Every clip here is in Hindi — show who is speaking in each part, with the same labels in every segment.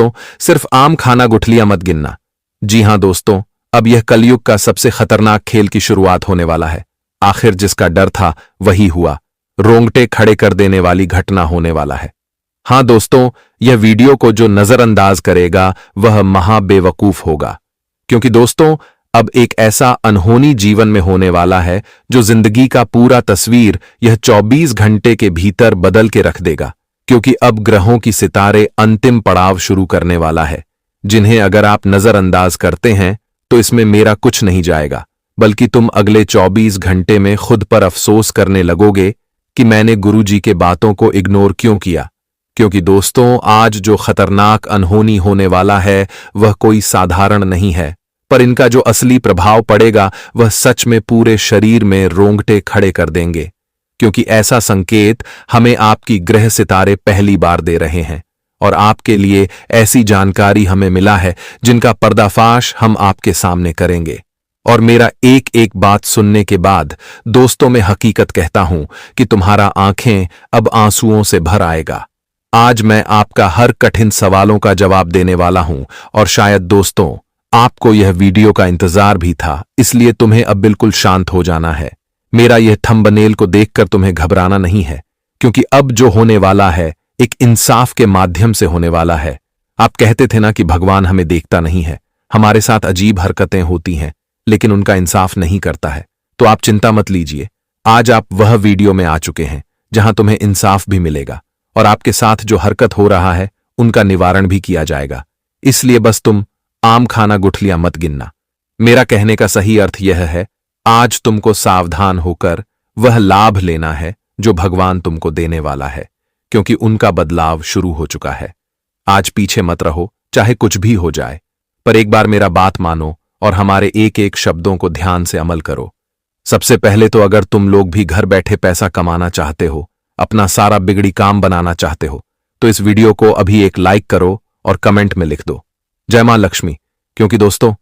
Speaker 1: दोस्तों, सिर्फ आम खाना गुठलियां मत गिनना। जी हां दोस्तों, अब यह कलयुग का सबसे खतरनाक खेल की शुरुआत होने वाला है। आखिर जिसका डर था वही हुआ। रोंगटे खड़े कर देने वाली घटना होने वाला है। हां दोस्तों, यह वीडियो को जो नजरअंदाज करेगा वह महाबेवकूफ होगा, क्योंकि दोस्तों अब एक ऐसा अनहोनी जीवन में होने वाला है जो जिंदगी का पूरा तस्वीर यह 24 घंटे के भीतर बदल के रख देगा। क्योंकि अब ग्रहों की सितारे अंतिम पड़ाव शुरू करने वाला है, जिन्हें अगर आप नजरअंदाज करते हैं तो इसमें मेरा कुछ नहीं जाएगा, बल्कि तुम अगले 24 घंटे में खुद पर अफसोस करने लगोगे कि मैंने गुरुजी के बातों को इग्नोर क्यों किया। क्योंकि दोस्तों आज जो खतरनाक अनहोनी होने वाला है वह कोई साधारण नहीं है, पर इनका जो असली प्रभाव पड़ेगा वह सच में पूरे शरीर में रोंगटे खड़े कर देंगे। क्योंकि ऐसा संकेत हमें आपकी ग्रह सितारे पहली बार दे रहे हैं, और आपके लिए ऐसी जानकारी हमें मिला है जिनका पर्दाफाश हम आपके सामने करेंगे। और मेरा एक एक बात सुनने के बाद दोस्तों मैं हकीकत कहता हूं कि तुम्हारा आंखें अब आंसुओं से भर आएगा। आज मैं आपका हर कठिन सवालों का जवाब देने वाला हूं, और शायद दोस्तों आपको यह वीडियो का इंतजार भी था, इसलिए तुम्हें अब बिल्कुल शांत हो जाना है। मेरा यह थंबनेल को देखकर तुम्हें घबराना नहीं है, क्योंकि अब जो होने वाला है एक इंसाफ के माध्यम से होने वाला है। आप कहते थे ना कि भगवान हमें देखता नहीं है, हमारे साथ अजीब हरकतें होती हैं लेकिन उनका इंसाफ नहीं करता है। तो आप चिंता मत लीजिए, आज आप वह वीडियो में आ चुके हैं जहां तुम्हें इंसाफ भी मिलेगा, और आपके साथ जो हरकत हो रहा है उनका निवारण भी किया जाएगा। इसलिए बस तुम आम खाना गुठलियां मत गिनना। मेरा कहने का सही अर्थ यह है, आज तुमको सावधान होकर वह लाभ लेना है जो भगवान तुमको देने वाला है, क्योंकि उनका बदलाव शुरू हो चुका है। आज पीछे मत रहो, चाहे कुछ भी हो जाए, पर एक बार मेरा बात मानो और हमारे एक एक शब्दों को ध्यान से अमल करो। सबसे पहले तो अगर तुम लोग भी घर बैठे पैसा कमाना चाहते हो, अपना सारा बिगड़ी काम बनाना चाहते हो, तो इस वीडियो को अभी एक लाइक करो और कमेंट में लिख दो जय मां लक्ष्मी। क्योंकि दोस्तों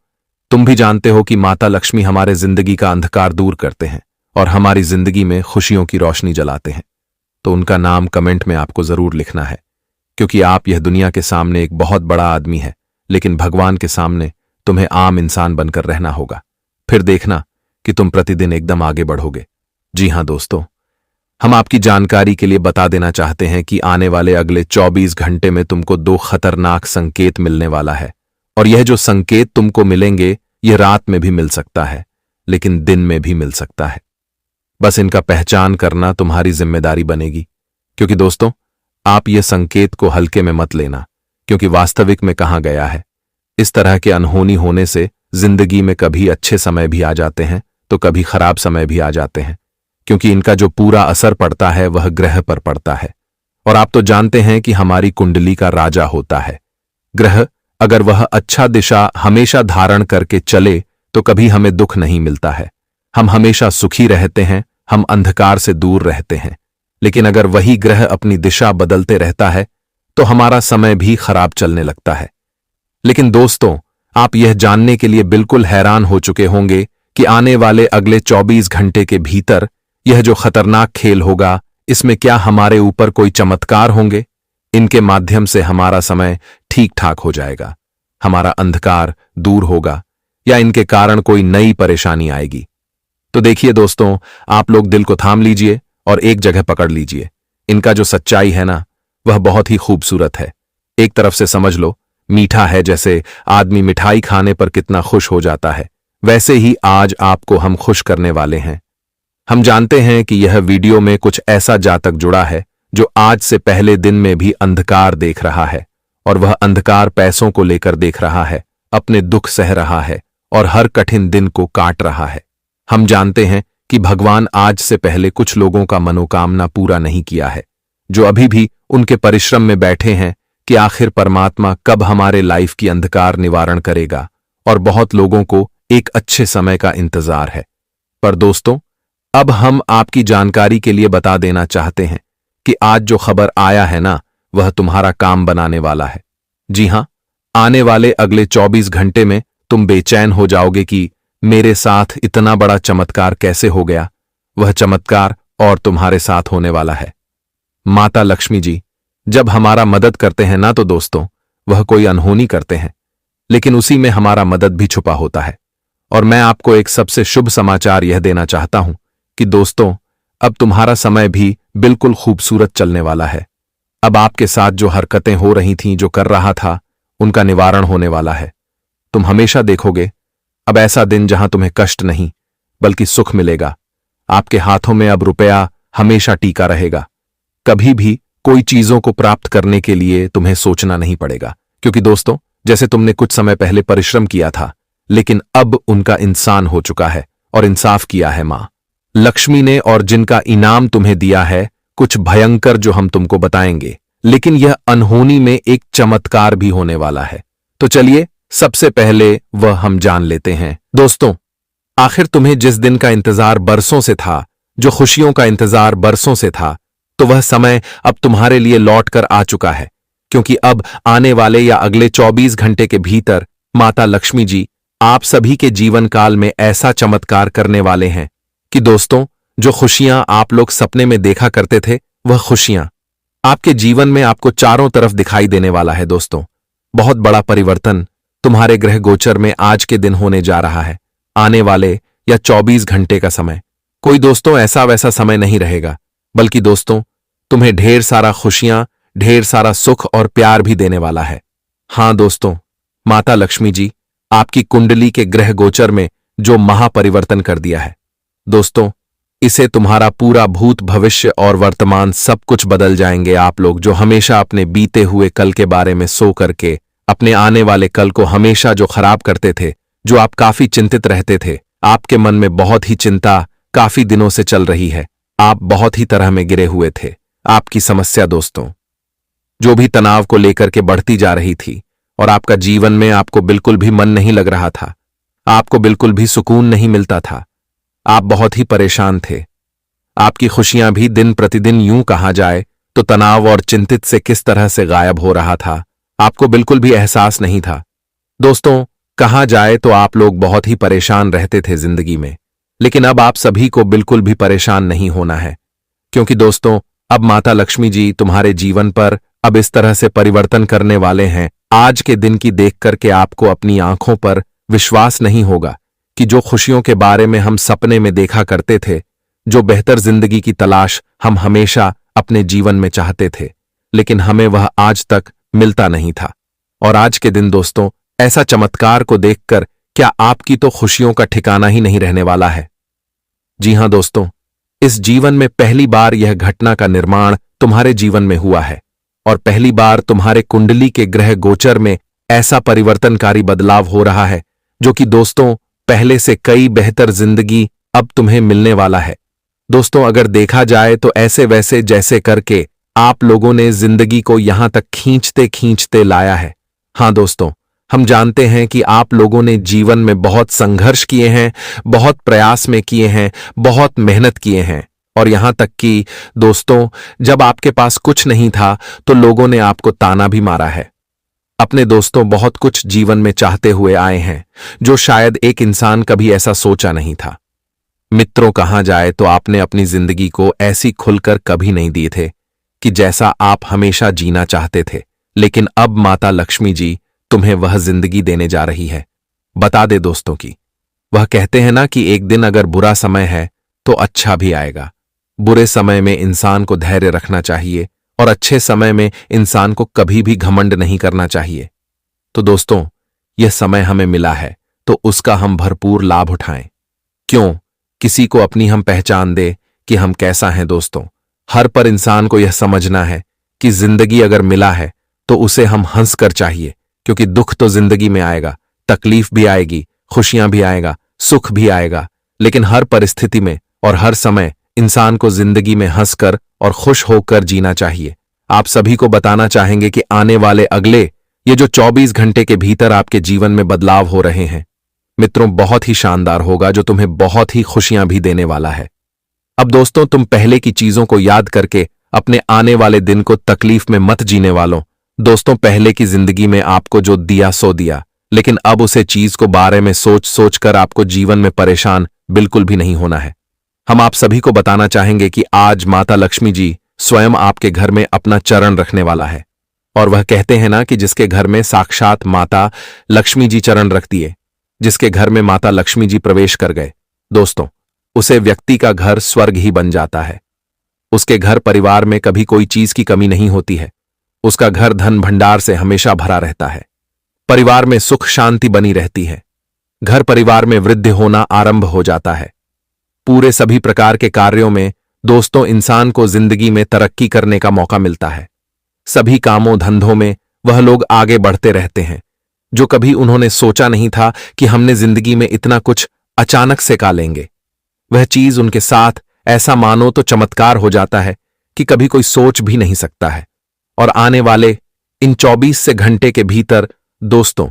Speaker 1: तुम भी जानते हो कि माता लक्ष्मी हमारे जिंदगी का अंधकार दूर करते हैं और हमारी जिंदगी में खुशियों की रोशनी जलाते हैं। तो उनका नाम कमेंट में आपको जरूर लिखना है, क्योंकि आप यह दुनिया के सामने एक बहुत बड़ा आदमी है, लेकिन भगवान के सामने तुम्हें आम इंसान बनकर रहना होगा। फिर देखना कि तुम प्रतिदिन एकदम आगे बढ़ोगे। जी हां दोस्तों, हम आपकी जानकारी के लिए बता देना चाहते हैं कि आने वाले अगले 24 घंटे में तुमको 2 खतरनाक संकेत मिलने वाला है, और यह जो संकेत तुमको मिलेंगे यह रात में भी मिल सकता है, लेकिन दिन में भी मिल सकता है। बस इनका पहचान करना तुम्हारी जिम्मेदारी बनेगी। क्योंकि दोस्तों आप यह संकेत को हल्के में मत लेना, क्योंकि वास्तविक में कहा गया है इस तरह के अनहोनी होने से जिंदगी में कभी अच्छे समय भी आ जाते हैं तो कभी खराब समय भी आ जाते हैं, क्योंकि इनका जो पूरा असर पड़ता है वह ग्रह पर पड़ता है। और आप तो जानते हैं कि हमारी कुंडली का राजा होता है ग्रह। अगर वह अच्छा दिशा हमेशा धारण करके चले तो कभी हमें दुख नहीं मिलता है, हम हमेशा सुखी रहते हैं, हम अंधकार से दूर रहते हैं। लेकिन अगर वही ग्रह अपनी दिशा बदलते रहता है तो हमारा समय भी खराब चलने लगता है। लेकिन दोस्तों आप यह जानने के लिए बिल्कुल हैरान हो चुके होंगे कि आने वाले अगले 24 घंटे के भीतर यह जो खतरनाक खेल होगा, इसमें क्या हमारे ऊपर कोई चमत्कार होंगे। इनके माध्यम से हमारा समय ठीक ठाक हो जाएगा, हमारा अंधकार दूर होगा, या इनके कारण कोई नई परेशानी आएगी। तो देखिए दोस्तों, आप लोग दिल को थाम लीजिए और एक जगह पकड़ लीजिए। इनका जो सच्चाई है ना वह बहुत ही खूबसूरत है। एक तरफ से समझ लो मीठा है, जैसे आदमी मिठाई खाने पर कितना खुश हो जाता है, वैसे ही आज आपको हम खुश करने वाले हैं। हम जानते हैं कि यह वीडियो में कुछ ऐसा जातक जुड़ा है जो आज से पहले दिन में भी अंधकार देख रहा है, और वह अंधकार पैसों को लेकर देख रहा है, अपने दुख सह रहा है और हर कठिन दिन को काट रहा है। हम जानते हैं कि भगवान आज से पहले कुछ लोगों का मनोकामना पूरा नहीं किया है, जो अभी भी उनके परिश्रम में बैठे हैं कि आखिर परमात्मा कब हमारे लाइफ की अंधकार निवारण करेगा, और बहुत लोगों को एक अच्छे समय का इंतजार है। पर दोस्तों अब हम आपकी जानकारी के लिए बता देना चाहते हैं कि आज जो खबर आया है ना वह तुम्हारा काम बनाने वाला है। जी हां, आने वाले अगले 24 घंटे में तुम बेचैन हो जाओगे कि मेरे साथ इतना बड़ा चमत्कार कैसे हो गया। वह चमत्कार और तुम्हारे साथ होने वाला है। माता लक्ष्मी जी जब हमारा मदद करते हैं ना तो दोस्तों वह कोई अनहोनी करते हैं, लेकिन उसी में हमारा मदद भी छुपा होता है। और मैं आपको एक सबसे शुभ समाचार यह देना चाहता हूं कि दोस्तों, अब तुम्हारा समय भी बिल्कुल खूबसूरत चलने वाला है। अब आपके साथ जो हरकतें हो रही थीं, जो कर रहा था, उनका निवारण होने वाला है। तुम हमेशा देखोगे अब ऐसा दिन जहां तुम्हें कष्ट नहीं बल्कि सुख मिलेगा। आपके हाथों में अब रुपया हमेशा टीका रहेगा। कभी भी कोई चीजों को प्राप्त करने के लिए तुम्हें सोचना नहीं पड़ेगा, क्योंकि दोस्तों, जैसे तुमने कुछ समय पहले परिश्रम किया था, लेकिन अब उनका इंसान हो चुका है और इंसाफ किया है मां लक्ष्मी ने, और जिनका इनाम तुम्हें दिया है कुछ भयंकर, जो हम तुमको बताएंगे। लेकिन यह अनहोनी में एक चमत्कार भी होने वाला है। तो चलिए सबसे पहले वह हम जान लेते हैं। दोस्तों, आखिर तुम्हें जिस दिन का इंतजार बरसों से था, जो खुशियों का इंतजार बरसों से था, तो वह समय अब तुम्हारे लिए लौट कर आ चुका है। क्योंकि अब आने वाले या अगले 24 घंटे के भीतर माता लक्ष्मी जी आप सभी के जीवन काल में ऐसा चमत्कार करने वाले हैं कि दोस्तों, जो खुशियां आप लोग सपने में देखा करते थे, वह खुशियां आपके जीवन में आपको चारों तरफ दिखाई देने वाला है। दोस्तों, बहुत बड़ा परिवर्तन तुम्हारे ग्रह गोचर में आज के दिन होने जा रहा है। आने वाले या 24 घंटे का समय कोई दोस्तों ऐसा वैसा समय नहीं रहेगा, बल्कि दोस्तों, तुम्हें ढेर सारा खुशियां, ढेर सारा सुख और प्यार भी देने वाला है। हां दोस्तों, माता लक्ष्मी जी आपकी कुंडली के ग्रह गोचर में जो महापरिवर्तन कर दिया है, दोस्तों, इसे तुम्हारा पूरा भूत, भविष्य और वर्तमान सब कुछ बदल जाएंगे। आप लोग जो हमेशा अपने बीते हुए कल के बारे में सो करके अपने आने वाले कल को हमेशा जो खराब करते थे, जो आप काफी चिंतित रहते थे, आपके मन में बहुत ही चिंता काफी दिनों से चल रही है, आप बहुत ही तरह में गिरे हुए थे। आपकी समस्या दोस्तों, जो भी तनाव को लेकर के बढ़ती जा रही थी, और आपका जीवन में आपको बिल्कुल भी मन नहीं लग रहा था, आपको बिल्कुल भी सुकून नहीं मिलता था, आप बहुत ही परेशान थे। आपकी खुशियां भी दिन प्रतिदिन यूं कहा जाए तो तनाव और चिंतित से किस तरह से गायब हो रहा था, आपको बिल्कुल भी एहसास नहीं था। दोस्तों, कहा जाए तो आप लोग बहुत ही परेशान रहते थे जिंदगी में, लेकिन अब आप सभी को बिल्कुल भी परेशान नहीं होना है, क्योंकि दोस्तों, अब माता लक्ष्मी जी तुम्हारे जीवन पर अब इस तरह से परिवर्तन करने वाले हैं, आज के दिन की देख करके आपको अपनी आंखों पर विश्वास नहीं होगा कि जो खुशियों के बारे में हम सपने में देखा करते थे, जो बेहतर जिंदगी की तलाश हम हमेशा अपने जीवन में चाहते थे, लेकिन हमें वह आज तक मिलता नहीं था। और आज के दिन दोस्तों, ऐसा चमत्कार को देखकर क्या आपकी तो खुशियों का ठिकाना ही नहीं रहने वाला है। जी हां दोस्तों, इस जीवन में पहली बार यह घटना का निर्माण तुम्हारे जीवन में हुआ है, और पहली बार तुम्हारे कुंडली के ग्रह गोचर में ऐसा परिवर्तनकारी बदलाव हो रहा है, जो कि दोस्तों, पहले से कई बेहतर जिंदगी अब तुम्हें मिलने वाला है। दोस्तों, अगर देखा जाए तो ऐसे वैसे जैसे करके आप लोगों ने जिंदगी को यहां तक खींचते खींचते लाया है। हां दोस्तों, हम जानते हैं कि आप लोगों ने जीवन में बहुत संघर्ष किए हैं, बहुत प्रयास में किए हैं, बहुत मेहनत किए हैं, और यहां तक कि दोस्तों, जब आपके पास कुछ नहीं था तो लोगों ने आपको ताना भी मारा है। अपने दोस्तों, बहुत कुछ जीवन में चाहते हुए आए हैं, जो शायद एक इंसान कभी ऐसा सोचा नहीं था। मित्रों, कहा जाए तो आपने अपनी जिंदगी को ऐसी खुलकर कभी नहीं दिए थे कि जैसा आप हमेशा जीना चाहते थे, लेकिन अब माता लक्ष्मी जी तुम्हें वह जिंदगी देने जा रही है। बता दे दोस्तों कि वह कहते हैं ना कि एक दिन अगर बुरा समय है तो अच्छा भी आएगा। बुरे समय में इंसान को धैर्य रखना चाहिए, और अच्छे समय में इंसान को कभी भी घमंड नहीं करना चाहिए। तो दोस्तों, यह समय हमें मिला है तो उसका हम भरपूर लाभ उठाएं। क्यों किसी को अपनी हम पहचान दे कि हम कैसा हैं। दोस्तों, हर पर इंसान को यह समझना है कि जिंदगी अगर मिला है तो उसे हम हंसकर चाहिए, क्योंकि दुख तो जिंदगी में आएगा, तकलीफ भी आएगी, खुशियां भी आएगा, सुख भी आएगा, लेकिन हर परिस्थिति में और हर समय इंसान को जिंदगी में हंसकर और खुश होकर जीना चाहिए। आप सभी को बताना चाहेंगे कि आने वाले अगले ये जो 24 घंटे के भीतर आपके जीवन में बदलाव हो रहे हैं, मित्रों, बहुत ही शानदार होगा, जो तुम्हें बहुत ही खुशियां भी देने वाला है। अब दोस्तों, तुम पहले की चीजों को याद करके अपने आने वाले दिन को तकलीफ में मत जीने वालों। दोस्तों, पहले की जिंदगी में आपको जो दिया सो दिया, लेकिन अब उसे चीज को बारे में सोच सोच कर आपको जीवन में परेशान बिल्कुल भी नहीं होना है। हम आप सभी को बताना चाहेंगे कि आज माता लक्ष्मी जी स्वयं आपके घर में अपना चरण रखने वाला है, और वह कहते हैं ना कि जिसके घर में साक्षात माता लक्ष्मी जी चरण रख दिए, जिसके घर में माता लक्ष्मी जी प्रवेश कर गए, दोस्तों, उसे व्यक्ति का घर स्वर्ग ही बन जाता है। उसके घर परिवार में कभी कोई चीज की कमी नहीं होती है। उसका घर धन भंडार से हमेशा भरा रहता है। परिवार में सुख शांति बनी रहती है। घर परिवार में वृद्धि होना आरंभ हो जाता है। पूरे सभी प्रकार के कार्यों में दोस्तों इंसान को जिंदगी में तरक्की करने का मौका मिलता है। सभी कामों धंधों में वह लोग आगे बढ़ते रहते हैं जो कभी उन्होंने सोचा नहीं था कि हमने जिंदगी में इतना कुछ अचानक से का लेंगे। वह चीज उनके साथ ऐसा मानो तो चमत्कार हो जाता है कि कभी कोई सोच भी नहीं सकता है। और आने वाले इन 24 से घंटे के भीतर दोस्तों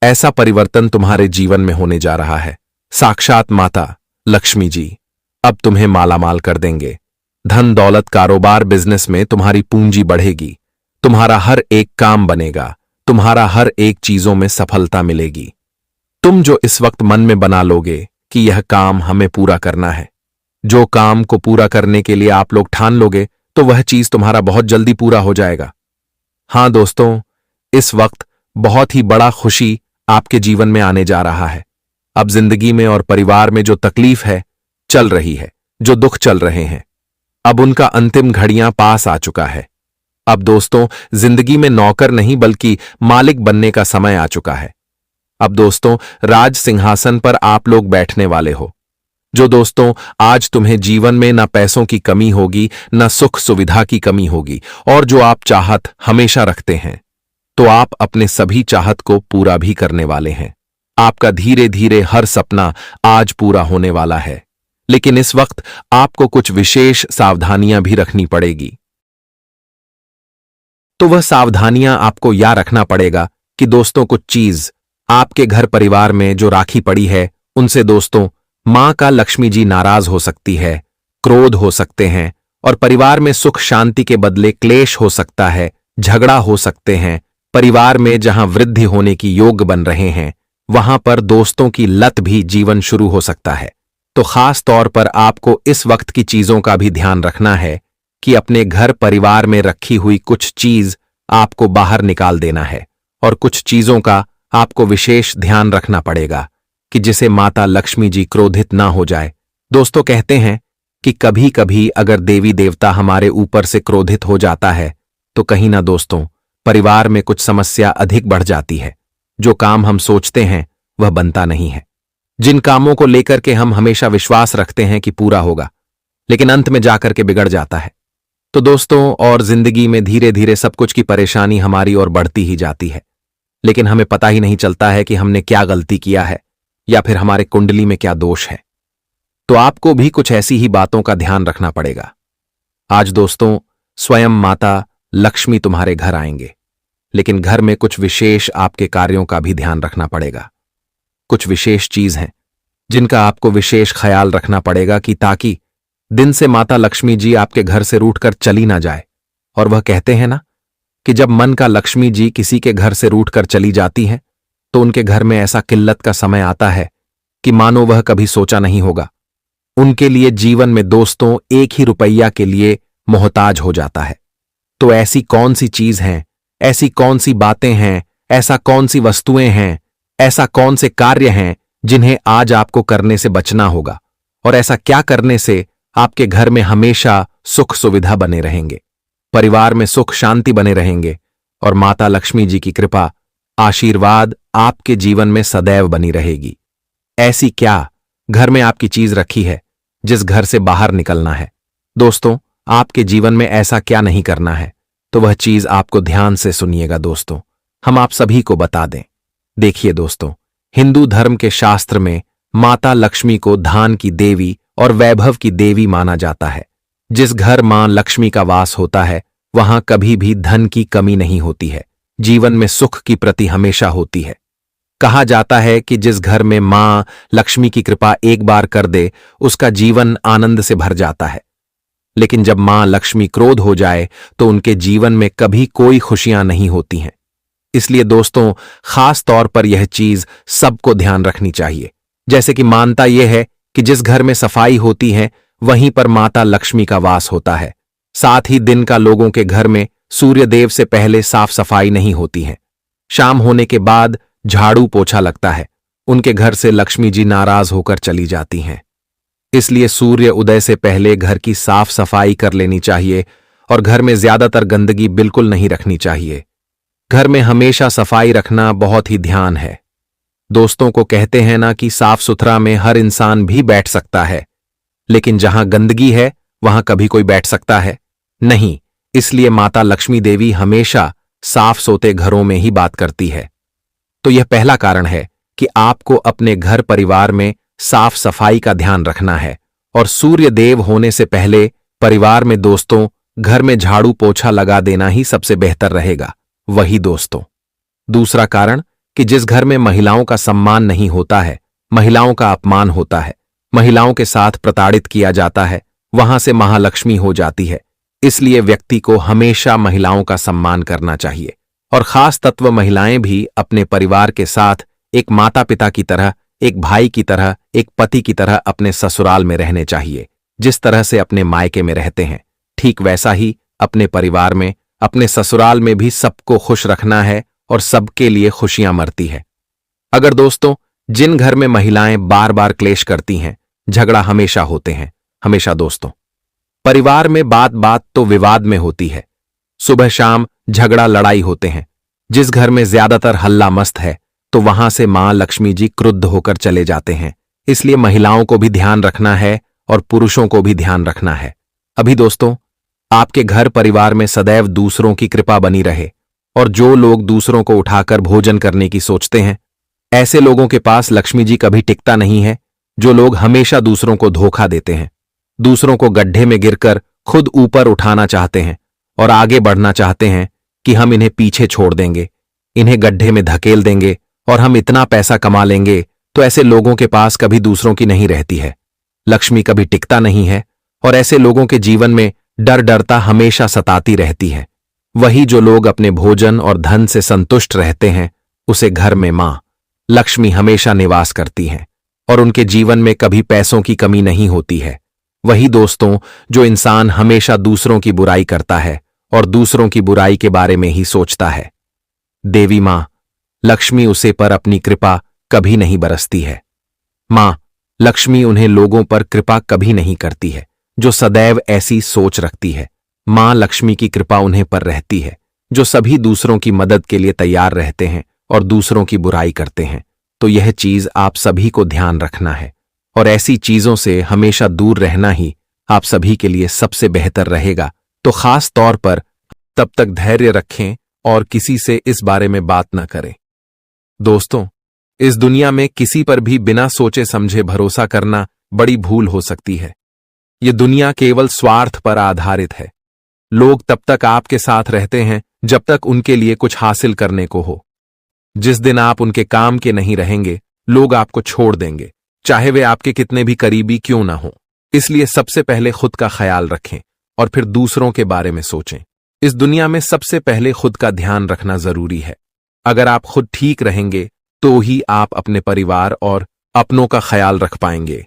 Speaker 1: ऐसा परिवर्तन तुम्हारे जीवन में होने जा रहा है। साक्षात माता लक्ष्मी जी अब तुम्हें मालामाल कर देंगे। धन दौलत कारोबार बिजनेस में तुम्हारी पूंजी बढ़ेगी। तुम्हारा हर एक काम बनेगा। तुम्हारा हर एक चीजों में सफलता मिलेगी। तुम जो इस वक्त मन में बना लोगे कि यह काम हमें पूरा करना है, जो काम को पूरा करने के लिए आप लोग ठान लोगे तो वह चीज तुम्हारा बहुत जल्दी पूरा हो जाएगा। हां दोस्तों, इस वक्त बहुत ही बड़ा खुशी आपके जीवन में आने जा रहा है। अब जिंदगी में और परिवार में जो तकलीफ है चल रही है, जो दुख चल रहे हैं, अब उनका अंतिम घड़ियां पास आ चुका है। अब दोस्तों जिंदगी में नौकर नहीं बल्कि मालिक बनने का समय आ चुका है। अब दोस्तों राज सिंहासन पर आप लोग बैठने वाले हो। जो दोस्तों आज तुम्हें जीवन में न पैसों की कमी होगी, न सुख सुविधा की कमी होगी, और जो आप चाहत हमेशा रखते हैं तो आप अपने सभी चाहत को पूरा भी करने वाले हैं। आपका धीरे धीरे हर सपना आज पूरा होने वाला है। लेकिन इस वक्त आपको कुछ विशेष सावधानियां भी रखनी पड़ेगी। तो वह सावधानियां आपको या रखना पड़ेगा कि दोस्तों कुछ चीज आपके घर परिवार में जो राखी पड़ी है उनसे दोस्तों मां का लक्ष्मी जी नाराज हो सकती है, क्रोध हो सकते हैं, और परिवार में सुख शांति के बदले क्लेश हो सकता है, झगड़ा हो सकते हैं। परिवार में जहां वृद्धि होने की योग बन रहे हैं वहां पर दोस्तों की लत भी जीवन शुरू हो सकता है। तो खास तौर पर आपको इस वक्त की चीजों का भी ध्यान रखना है कि अपने घर परिवार में रखी हुई कुछ चीज आपको बाहर निकाल देना है, और कुछ चीजों का आपको विशेष ध्यान रखना पड़ेगा कि जिसे माता लक्ष्मी जी क्रोधित ना हो जाए। दोस्तों कहते हैं कि कभी कभी अगर देवी देवता हमारे ऊपर से क्रोधित हो जाता है तो कहीं ना दोस्तों परिवार में कुछ समस्या अधिक बढ़ जाती है। जो काम हम सोचते हैं वह बनता नहीं है। जिन कामों को लेकर के हम हमेशा विश्वास रखते हैं कि पूरा होगा, लेकिन अंत में जाकर के बिगड़ जाता है। तो दोस्तों और जिंदगी में धीरे धीरे सब कुछ की परेशानी हमारी ओर बढ़ती ही जाती है, लेकिन हमें पता ही नहीं चलता है कि हमने क्या गलती किया है या फिर हमारे कुंडली में क्या दोष है। तो आपको भी कुछ ऐसी ही बातों का ध्यान रखना पड़ेगा। आज दोस्तों स्वयं माता लक्ष्मी तुम्हारे घर आएंगे, लेकिन घर में कुछ विशेष आपके कार्यों का भी ध्यान रखना पड़ेगा। कुछ विशेष चीज हैं जिनका आपको विशेष ख्याल रखना पड़ेगा कि ताकि दिन से माता लक्ष्मी जी आपके घर से रूठकर चली ना जाए। और वह कहते हैं ना कि जब मन का लक्ष्मी जी किसी के घर से रूठकर चली जाती हैं तो उनके घर में ऐसा किल्लत का समय आता है कि मानो वह कभी सोचा नहीं होगा। उनके लिए जीवन में दोस्तों एक ही रुपया के लिए मोहताज हो जाता है। तो ऐसी कौन सी चीज हैं, ऐसी कौन सी बातें हैं, ऐसा कौन सी वस्तुएं हैं, ऐसा कौन से कार्य हैं जिन्हें आज आपको करने से बचना होगा, और ऐसा क्या करने से आपके घर में हमेशा सुख सुविधा बने रहेंगे, परिवार में सुख शांति बने रहेंगे, और माता लक्ष्मी जी की कृपा आशीर्वाद आपके जीवन में सदैव बनी रहेगी। ऐसी क्या घर में आपकी चीज रखी है जिस घर से बाहर निकलना है? दोस्तों आपके जीवन में ऐसा क्या नहीं करना है, तो वह चीज आपको ध्यान से सुनिएगा दोस्तों, हम आप सभी को बता दें। देखिए दोस्तों, हिंदू धर्म के शास्त्र में माता लक्ष्मी को धान की देवी और वैभव की देवी माना जाता है। जिस घर मां लक्ष्मी का वास होता है वहां कभी भी धन की कमी नहीं होती है, जीवन में सुख की प्रति हमेशा होती है। कहा जाता है कि जिस घर में मां लक्ष्मी की कृपा एक बार कर दे उसका जीवन आनंद से भर जाता है, लेकिन जब मां लक्ष्मी क्रोध हो जाए तो उनके जीवन में कभी कोई खुशियां नहीं होती हैं। इसलिए दोस्तों खास तौर पर यह चीज सबको ध्यान रखनी चाहिए। जैसे कि मानता यह है कि जिस घर में सफाई होती है वहीं पर माता लक्ष्मी का वास होता है। साथ ही दिन का लोगों के घर में सूर्य देव से पहले साफ सफाई नहीं होती है। शाम होने के बाद झाड़ू पोछा लगता है। उनके घर से लक्ष्मी जी नाराज होकर चली जाती हैं। इसलिए सूर्य उदय से पहले घर की साफ सफाई कर लेनी चाहिए और घर में ज्यादातर गंदगी बिल्कुल नहीं रखनी चाहिए। घर में हमेशा सफाई रखना बहुत ही ध्यान है। दोस्तों को कहते हैं ना कि साफ सुथरा में हर इंसान भी बैठ सकता है, लेकिन जहां गंदगी है वहां कभी कोई बैठ सकता है नहीं। इसलिए माता लक्ष्मी देवी हमेशा साफ सोते घरों में ही बात करती है। तो यह पहला कारण है कि आपको अपने घर परिवार में साफ सफाई का ध्यान रखना है और सूर्य देव होने से पहले परिवार में दोस्तों घर में झाड़ू पोछा लगा देना ही सबसे बेहतर रहेगा। वही दोस्तों, दूसरा कारण कि जिस घर में महिलाओं का सम्मान नहीं होता है, महिलाओं का अपमान होता है, महिलाओं के साथ प्रताड़ित किया जाता है, वहां से महालक्ष्मी हो जाती है। इसलिए व्यक्ति को हमेशा महिलाओं का सम्मान करना चाहिए और खास तत्व महिलाएं भी अपने परिवार के साथ एक माता पिता की तरह, एक भाई की तरह, एक पति की तरह अपने ससुराल में रहने चाहिए। जिस तरह से अपने मायके में रहते हैं, ठीक वैसा ही अपने परिवार में, अपने ससुराल में भी सबको खुश रखना है और सबके लिए खुशियां मरती है। अगर दोस्तों जिन घर में महिलाएं बार बार क्लेश करती हैं, झगड़ा हमेशा होते हैं, हमेशा दोस्तों परिवार में बात बात तो विवाद में होती है, सुबह शाम झगड़ा लड़ाई होते हैं। जिस घर में ज्यादातर हल्ला मस्त है तो वहां से मां लक्ष्मी जी क्रुद्ध होकर चले जाते हैं। इसलिए महिलाओं को भी ध्यान रखना है और पुरुषों को भी ध्यान रखना है। अभी दोस्तों आपके घर परिवार में सदैव दूसरों की कृपा बनी रहे और जो लोग दूसरों को उठाकर भोजन करने की सोचते हैं, ऐसे लोगों के पास लक्ष्मी जी कभी टिकता नहीं है। जो लोग हमेशा दूसरों को धोखा देते हैं, दूसरों को गड्ढे में गिरकर खुद ऊपर उठाना चाहते हैं और आगे बढ़ना चाहते हैं कि हम इन्हें पीछे छोड़ देंगे, इन्हें गड्ढे में धकेल देंगे और हम इतना पैसा कमा लेंगे, तो ऐसे लोगों के पास कभी दूसरों की नहीं रहती है। लक्ष्मी कभी टिकता नहीं है और ऐसे लोगों के जीवन में डर डरता हमेशा सताती रहती है। वही जो लोग अपने भोजन और धन से संतुष्ट रहते हैं, उसे घर में मां लक्ष्मी हमेशा निवास करती हैं और उनके जीवन में कभी पैसों की कमी नहीं होती है। वही दोस्तों जो इंसान हमेशा दूसरों की बुराई करता है और दूसरों की बुराई के बारे में ही सोचता है, देवी मां लक्ष्मी उसे पर अपनी कृपा कभी नहीं बरसती है। मां लक्ष्मी उन्हें लोगों पर कृपा कभी नहीं करती है जो सदैव ऐसी सोच रखती है। मां लक्ष्मी की कृपा उन्हें पर रहती है जो सभी दूसरों की मदद के लिए तैयार रहते हैं और दूसरों की बुराई करते हैं। तो यह चीज आप सभी को ध्यान रखना है और ऐसी चीजों से हमेशा दूर रहना ही आप सभी के लिए सबसे बेहतर रहेगा। तो खास तौर पर तब तक धैर्य रखें और किसी से इस बारे में बात न करें। दोस्तों इस दुनिया में किसी पर भी बिना सोचे समझे भरोसा करना बड़ी भूल हो सकती है। ये दुनिया केवल स्वार्थ पर आधारित है। लोग तब तक आपके साथ रहते हैं जब तक उनके लिए कुछ हासिल करने को हो। जिस दिन आप उनके काम के नहीं रहेंगे, लोग आपको छोड़ देंगे, चाहे वे आपके कितने भी करीबी क्यों ना हो। इसलिए सबसे पहले खुद का ख्याल रखें और फिर दूसरों के बारे में सोचें। इस दुनिया में सबसे पहले खुद का ध्यान रखना जरूरी है। अगर आप खुद ठीक रहेंगे तो ही आप अपने परिवार और अपनों का ख्याल रख पाएंगे।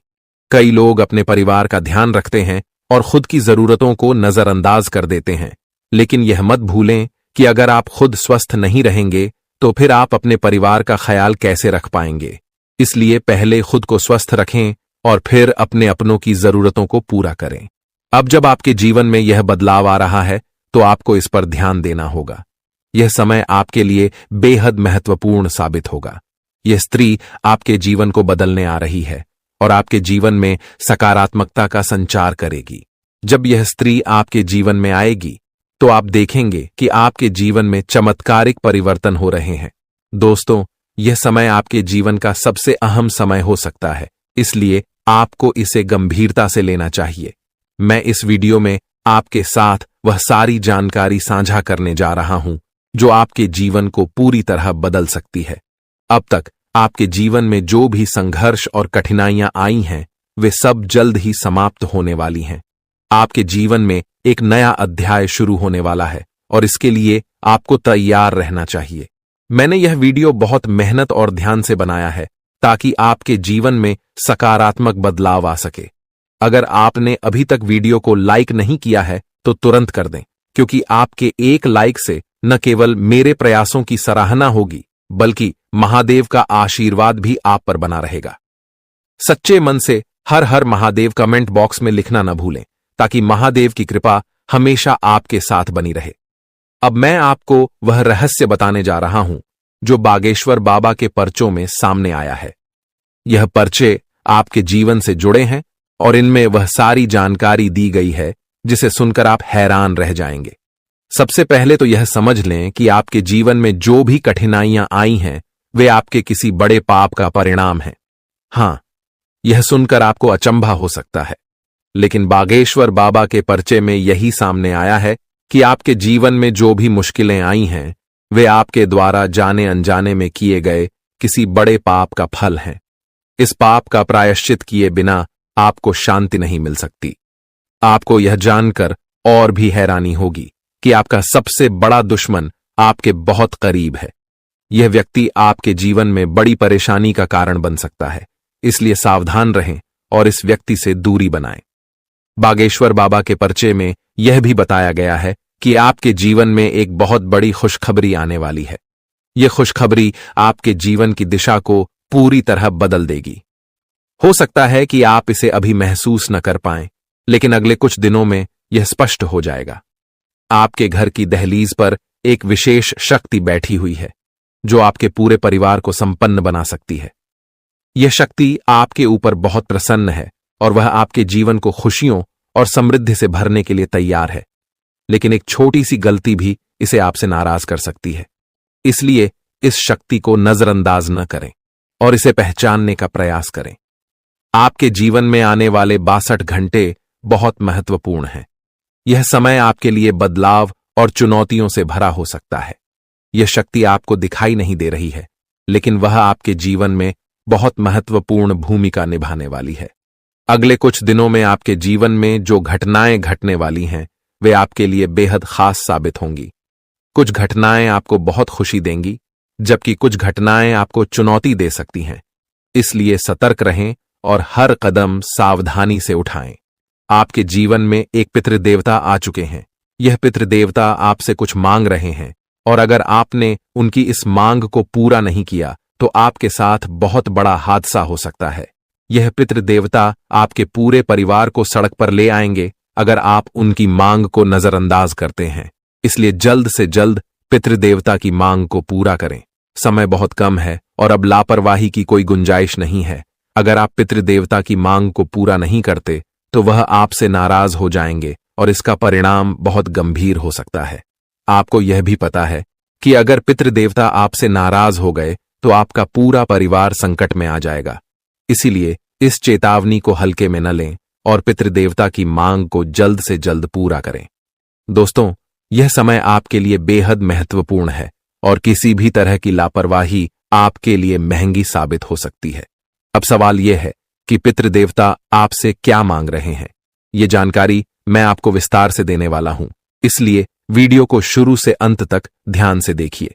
Speaker 1: कई लोग अपने परिवार का ध्यान रखते हैं और खुद की जरूरतों को नजरअंदाज कर देते हैं, लेकिन यह मत भूलें कि अगर आप खुद स्वस्थ नहीं रहेंगे तो फिर आप अपने परिवार का ख्याल कैसे रख पाएंगे। इसलिए पहले खुद को स्वस्थ रखें और फिर अपने अपनों की जरूरतों को पूरा करें। अब जब आपके जीवन में यह बदलाव आ रहा है तो आपको इस पर ध्यान देना होगा। यह समय आपके लिए बेहद महत्वपूर्ण साबित होगा। यह स्त्री आपके जीवन को बदलने आ रही है और आपके जीवन में सकारात्मकता का संचार करेगी। जब यह स्त्री आपके जीवन में आएगी तो आप देखेंगे कि आपके जीवन में चमत्कारिक परिवर्तन हो रहे हैं। दोस्तों यह समय आपके जीवन का सबसे अहम समय हो सकता है, इसलिए आपको इसे गंभीरता से लेना चाहिए। मैं इस वीडियो में आपके साथ वह सारी जानकारी साझा करने जा रहा हूं जो आपके जीवन को पूरी तरह बदल सकती है। अब तक आपके जीवन में जो भी संघर्ष और कठिनाइयां आई हैं, वे सब जल्द ही समाप्त होने वाली हैं। आपके जीवन में एक नया अध्याय शुरू होने वाला है और इसके लिए आपको तैयार रहना चाहिए। मैंने यह वीडियो बहुत मेहनत और ध्यान से बनाया है ताकि आपके जीवन में सकारात्मक बदलाव आ सके। अगर आपने अभी तक वीडियो को लाइक नहीं किया है तो तुरंत कर दें, क्योंकि आपके एक लाइक से न केवल मेरे प्रयासों की सराहना होगी, बल्कि महादेव का आशीर्वाद भी आप पर बना रहेगा। सच्चे मन से हर हर महादेव कमेंट बॉक्स में लिखना न भूलें, ताकि महादेव की कृपा हमेशा आपके साथ बनी रहे। अब मैं आपको वह रहस्य बताने जा रहा हूं जो बागेश्वर बाबा के पर्चों में सामने आया है। यह पर्चे आपके जीवन से जुड़े हैं और इनमें वह सारी जानकारी दी गई है जिसे सुनकर आप हैरान रह जाएंगे। सबसे पहले तो यह समझ लें कि आपके जीवन में जो भी कठिनाइयां आई हैं वे आपके किसी बड़े पाप का परिणाम हैं। हां, यह सुनकर आपको अचंभा हो सकता है, लेकिन बागेश्वर बाबा के पर्चे में यही सामने आया है कि आपके जीवन में जो भी मुश्किलें आई हैं वे आपके द्वारा जाने अनजाने में किए गए किसी बड़े पाप का फल हैं। इस पाप का प्रायश्चित किए बिना आपको शांति नहीं मिल सकती। आपको यह जानकर और भी हैरानी होगी कि आपका सबसे बड़ा दुश्मन आपके बहुत करीब है। यह व्यक्ति आपके जीवन में बड़ी परेशानी का कारण बन सकता है, इसलिए सावधान रहें और इस व्यक्ति से दूरी बनाएं। बागेश्वर बाबा के पर्चे में यह भी बताया गया है कि आपके जीवन में एक बहुत बड़ी खुशखबरी आने वाली है। यह खुशखबरी आपके जीवन की दिशा को पूरी तरह बदल देगी। हो सकता है कि आप इसे अभी महसूस न कर पाएं, लेकिन अगले कुछ दिनों में यह स्पष्ट हो जाएगा। आपके घर की दहलीज पर एक विशेष शक्ति बैठी हुई है जो आपके पूरे परिवार को संपन्न बना सकती है। यह शक्ति आपके ऊपर बहुत प्रसन्न है और वह आपके जीवन को खुशियों और समृद्धि से भरने के लिए तैयार है, लेकिन एक छोटी सी गलती भी इसे आपसे नाराज कर सकती है। इसलिए इस शक्ति को नजरअंदाज न करें और इसे पहचानने का प्रयास करें। आपके जीवन में आने वाले 62 घंटे बहुत महत्वपूर्ण हैं। यह समय आपके लिए बदलाव और चुनौतियों से भरा हो सकता है। यह शक्ति आपको दिखाई नहीं दे रही है, लेकिन वह आपके जीवन में बहुत महत्वपूर्ण भूमिका निभाने वाली है। अगले कुछ दिनों में आपके जीवन में जो घटनाएं घटने वाली हैं वे आपके लिए बेहद खास साबित होंगी। कुछ घटनाएं आपको बहुत खुशी देंगी, जबकि कुछ घटनाएं आपको चुनौती दे सकती हैं। इसलिए सतर्क रहें और हर कदम सावधानी से उठाएं। आपके जीवन में एक पितृदेवता आ चुके हैं। यह पितृदेवता आपसे कुछ मांग रहे हैं और अगर आपने उनकी इस मांग को पूरा नहीं किया तो आपके साथ बहुत बड़ा हादसा हो सकता है। यह पितृदेवता आपके पूरे परिवार को सड़क पर ले आएंगे अगर आप उनकी मांग को नजरअंदाज करते हैं। इसलिए जल्द से जल्द पितृदेवता की मांग को पूरा करें। समय बहुत कम है और अब लापरवाही की कोई गुंजाइश नहीं है। अगर आप पितृदेवता की मांग को पूरा नहीं करते तो वह आपसे नाराज हो जाएंगे और इसका परिणाम बहुत गंभीर हो सकता है। आपको यह भी पता है कि अगर पितृदेवता आपसे नाराज हो गए तो आपका पूरा परिवार संकट में आ जाएगा। इसीलिए इस चेतावनी को हल्के में न लें और पितृदेवता की मांग को जल्द से जल्द पूरा करें। दोस्तों, यह समय आपके लिए बेहद महत्वपूर्ण है और किसी भी तरह की लापरवाही आपके लिए महंगी साबित हो सकती है। अब सवाल यह है कि पितृदेवता आपसे क्या मांग रहे हैं। ये जानकारी मैं आपको विस्तार से देने वाला हूं, इसलिए वीडियो को शुरू से अंत तक ध्यान से देखिए।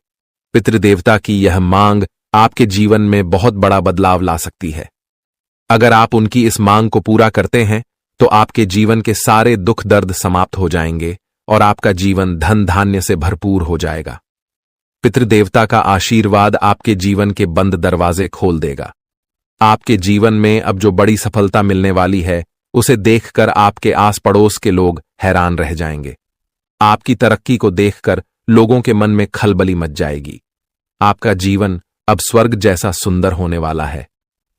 Speaker 1: पितृदेवता की यह मांग आपके जीवन में बहुत बड़ा बदलाव ला सकती है। अगर आप उनकी इस मांग को पूरा करते हैं तो आपके जीवन के सारे दुख दर्द समाप्त हो जाएंगे और आपका जीवन धन धान्य से भरपूर हो जाएगा। पितृदेवता का आशीर्वाद आपके जीवन के बंद दरवाजे खोल देगा। आपके जीवन में अब जो बड़ी सफलता मिलने वाली है उसे देखकर आपके आस पड़ोस के लोग हैरान रह जाएंगे। आपकी तरक्की को देखकर लोगों के मन में खलबली मच जाएगी। आपका जीवन अब स्वर्ग जैसा सुंदर होने वाला है।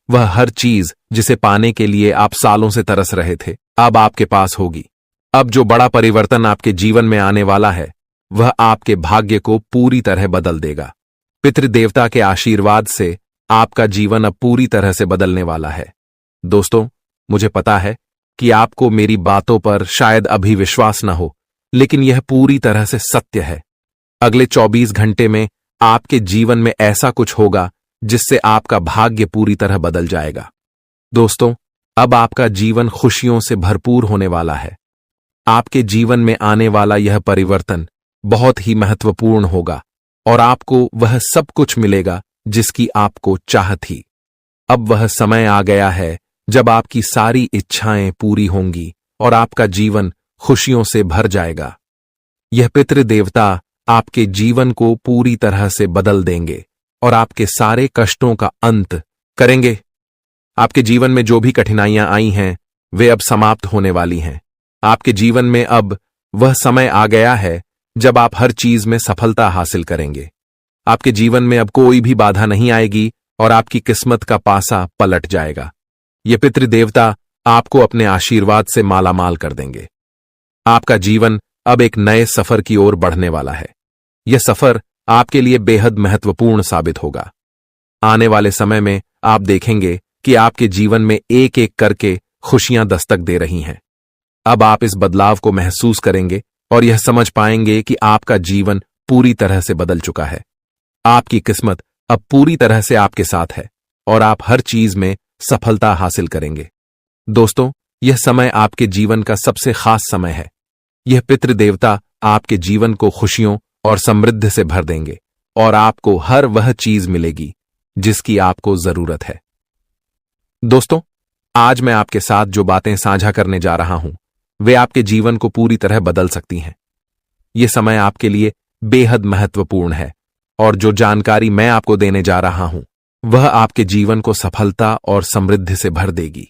Speaker 1: वह हर चीज जिसे पाने के लिए आप सालों से तरस रहे थे अब आपके पास होगी। अब जो बड़ा परिवर्तन आपके जीवन में आने वाला है वह आपके भाग्य को पूरी तरह बदल देगा। पितृदेवता के आशीर्वाद से आपका जीवन अब पूरी तरह से बदलने वाला है। दोस्तों, मुझे पता है कि आपको मेरी बातों पर शायद अभी विश्वास न हो, लेकिन यह पूरी तरह से सत्य है। अगले 24 घंटे में आपके जीवन में ऐसा कुछ होगा जिससे आपका भाग्य पूरी तरह बदल जाएगा। दोस्तों, अब आपका जीवन खुशियों से भरपूर होने वाला है। आपके जीवन में आने वाला यह परिवर्तन बहुत ही महत्वपूर्ण होगा और आपको वह सब कुछ मिलेगा जिसकी आपको चाह थी। अब वह समय आ गया है जब आपकी सारी इच्छाएं पूरी होंगी और आपका जीवन खुशियों से भर जाएगा। यह पितृदेवता आपके जीवन को पूरी तरह से बदल देंगे और आपके सारे कष्टों का अंत करेंगे। आपके जीवन में जो भी कठिनाइयां आई हैं वे अब समाप्त होने वाली हैं। आपके जीवन में अब वह समय आ गया है जब आप हर चीज में सफलता हासिल करेंगे। आपके जीवन में अब कोई भी बाधा नहीं आएगी और आपकी किस्मत का पासा पलट जाएगा। ये पितृदेवता आपको अपने आशीर्वाद से मालामाल कर देंगे। आपका जीवन अब एक नए सफर की ओर बढ़ने वाला है। यह सफर आपके लिए बेहद महत्वपूर्ण साबित होगा। आने वाले समय में आप देखेंगे कि आपके जीवन में एक एक करके खुशियां दस्तक दे रही हैं। अब आप इस बदलाव को महसूस करेंगे और यह समझ पाएंगे कि आपका जीवन पूरी तरह से बदल चुका है। आपकी किस्मत अब पूरी तरह से आपके साथ है और आप हर चीज में सफलता हासिल करेंगे। दोस्तों, यह समय आपके जीवन का सबसे खास समय है। यह पितृदेवता आपके जीवन को खुशियों और समृद्धि से भर देंगे और आपको हर वह चीज मिलेगी जिसकी आपको जरूरत है। दोस्तों, आज मैं आपके साथ जो बातें साझा करने जा रहा हूं वे आपके जीवन को पूरी तरह बदल सकती हैं। यह समय आपके लिए बेहद महत्वपूर्ण है और जो जानकारी मैं आपको देने जा रहा हूं वह आपके जीवन को सफलता और समृद्धि से भर देगी।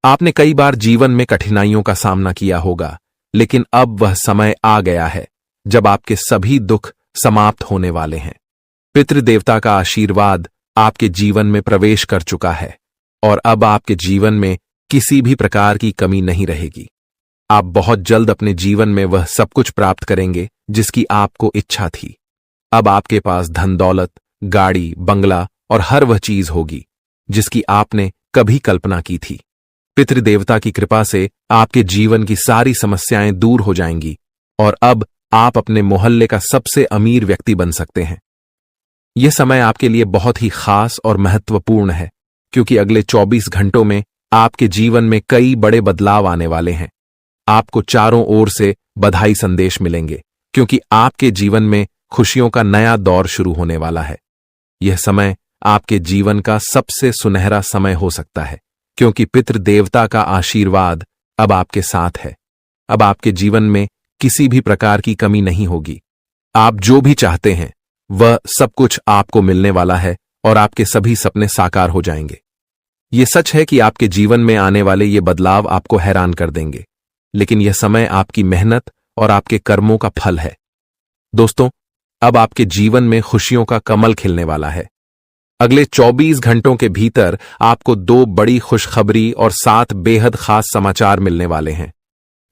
Speaker 1: आपने कई बार जीवन में कठिनाइयों का सामना किया होगा, लेकिन अब वह समय आ गया है जब आपके सभी दुख समाप्त होने वाले हैं। पितृदेवता का आशीर्वाद आपके जीवन में प्रवेश कर चुका है और अब आपके जीवन में किसी भी प्रकार की कमी नहीं रहेगी। आप बहुत जल्द अपने जीवन में वह सब कुछ प्राप्त करेंगे जिसकी आपको इच्छा थी। अब आपके पास धन दौलत, गाड़ी, बंगला और हर वह चीज होगी जिसकी आपने कभी कल्पना की थी। पितृदेवता की कृपा से आपके जीवन की सारी समस्याएं दूर हो जाएंगी और अब आप अपने मोहल्ले का सबसे अमीर व्यक्ति बन सकते हैं। यह समय आपके लिए बहुत ही खास और महत्वपूर्ण है क्योंकि अगले 24 घंटों में आपके जीवन में कई बड़े बदलाव आने वाले हैं। आपको चारों ओर से बधाई संदेश मिलेंगे क्योंकि आपके जीवन में खुशियों का नया दौर शुरू होने वाला है। यह समय आपके जीवन का सबसे सुनहरा समय हो सकता है क्योंकि पितृदेवता का आशीर्वाद अब आपके साथ है। अब आपके जीवन में किसी भी प्रकार की कमी नहीं होगी। आप जो भी चाहते हैं वह सब कुछ आपको मिलने वाला है और आपके सभी सपने साकार हो जाएंगे। यह सच है कि आपके जीवन में आने वाले ये बदलाव आपको हैरान कर देंगे, लेकिन यह समय आपकी मेहनत और आपके कर्मों का फल है। दोस्तों, अब आपके जीवन में खुशियों का कमल खिलने वाला है। अगले 24 घंटों के भीतर आपको 2 बड़ी खुशखबरी और 7 बेहद खास समाचार मिलने वाले हैं।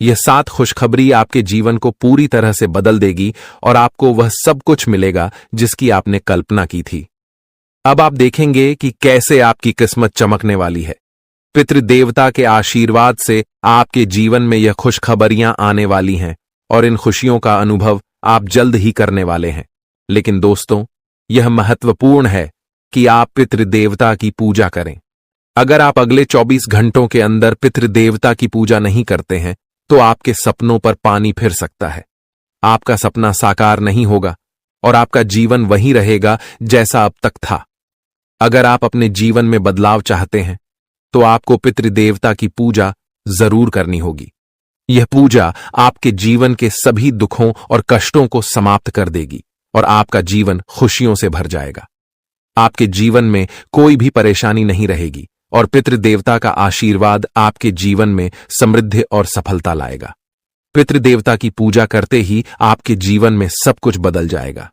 Speaker 1: यह 7 खुशखबरी आपके जीवन को पूरी तरह से बदल देगी और आपको वह सब कुछ मिलेगा जिसकी आपने कल्पना की थी। अब आप देखेंगे कि कैसे आपकी किस्मत चमकने वाली है। पितृदेवता के आशीर्वाद से आपके जीवन में यह खुशखबरियां आने वाली हैं और इन खुशियों का अनुभव आप जल्द ही करने वाले हैं। लेकिन दोस्तों, यह महत्वपूर्ण है कि आप पितृदेवता की पूजा करें। अगर आप अगले 24 घंटों के अंदर पितृदेवता की पूजा नहीं करते हैं तो आपके सपनों पर पानी फिर सकता है। आपका सपना साकार नहीं होगा और आपका जीवन वही रहेगा जैसा अब तक था। अगर आप अपने जीवन में बदलाव चाहते हैं तो आपको पितृदेवता की पूजा जरूर करनी होगी। यह पूजा आपके जीवन के सभी दुखों और कष्टों को समाप्त कर देगी और आपका जीवन खुशियों से भर जाएगा। आपके जीवन में कोई भी परेशानी नहीं रहेगी और पितृदेवता का आशीर्वाद आपके जीवन में समृद्धि और सफलता लाएगा। पितृदेवता की पूजा करते ही आपके जीवन में सब कुछ बदल जाएगा।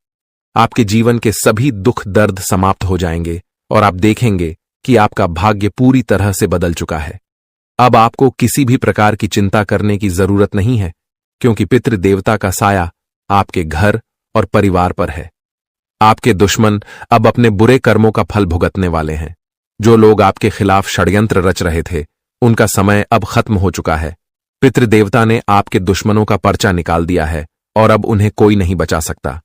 Speaker 1: आपके जीवन के सभी दुख दर्द समाप्त हो जाएंगे और आप देखेंगे कि आपका भाग्य पूरी तरह से बदल चुका है। अब आपको किसी भी प्रकार की चिंता करने की जरूरत नहीं है क्योंकि पितृदेवता का साया आपके घर और परिवार पर है। आपके दुश्मन अब अपने बुरे कर्मों का फल भुगतने वाले हैं। जो लोग आपके खिलाफ षड्यंत्र रच रहे थे उनका समय अब खत्म हो चुका है। पितृदेवता ने आपके दुश्मनों का पर्चा निकाल दिया है और अब उन्हें कोई नहीं बचा सकता।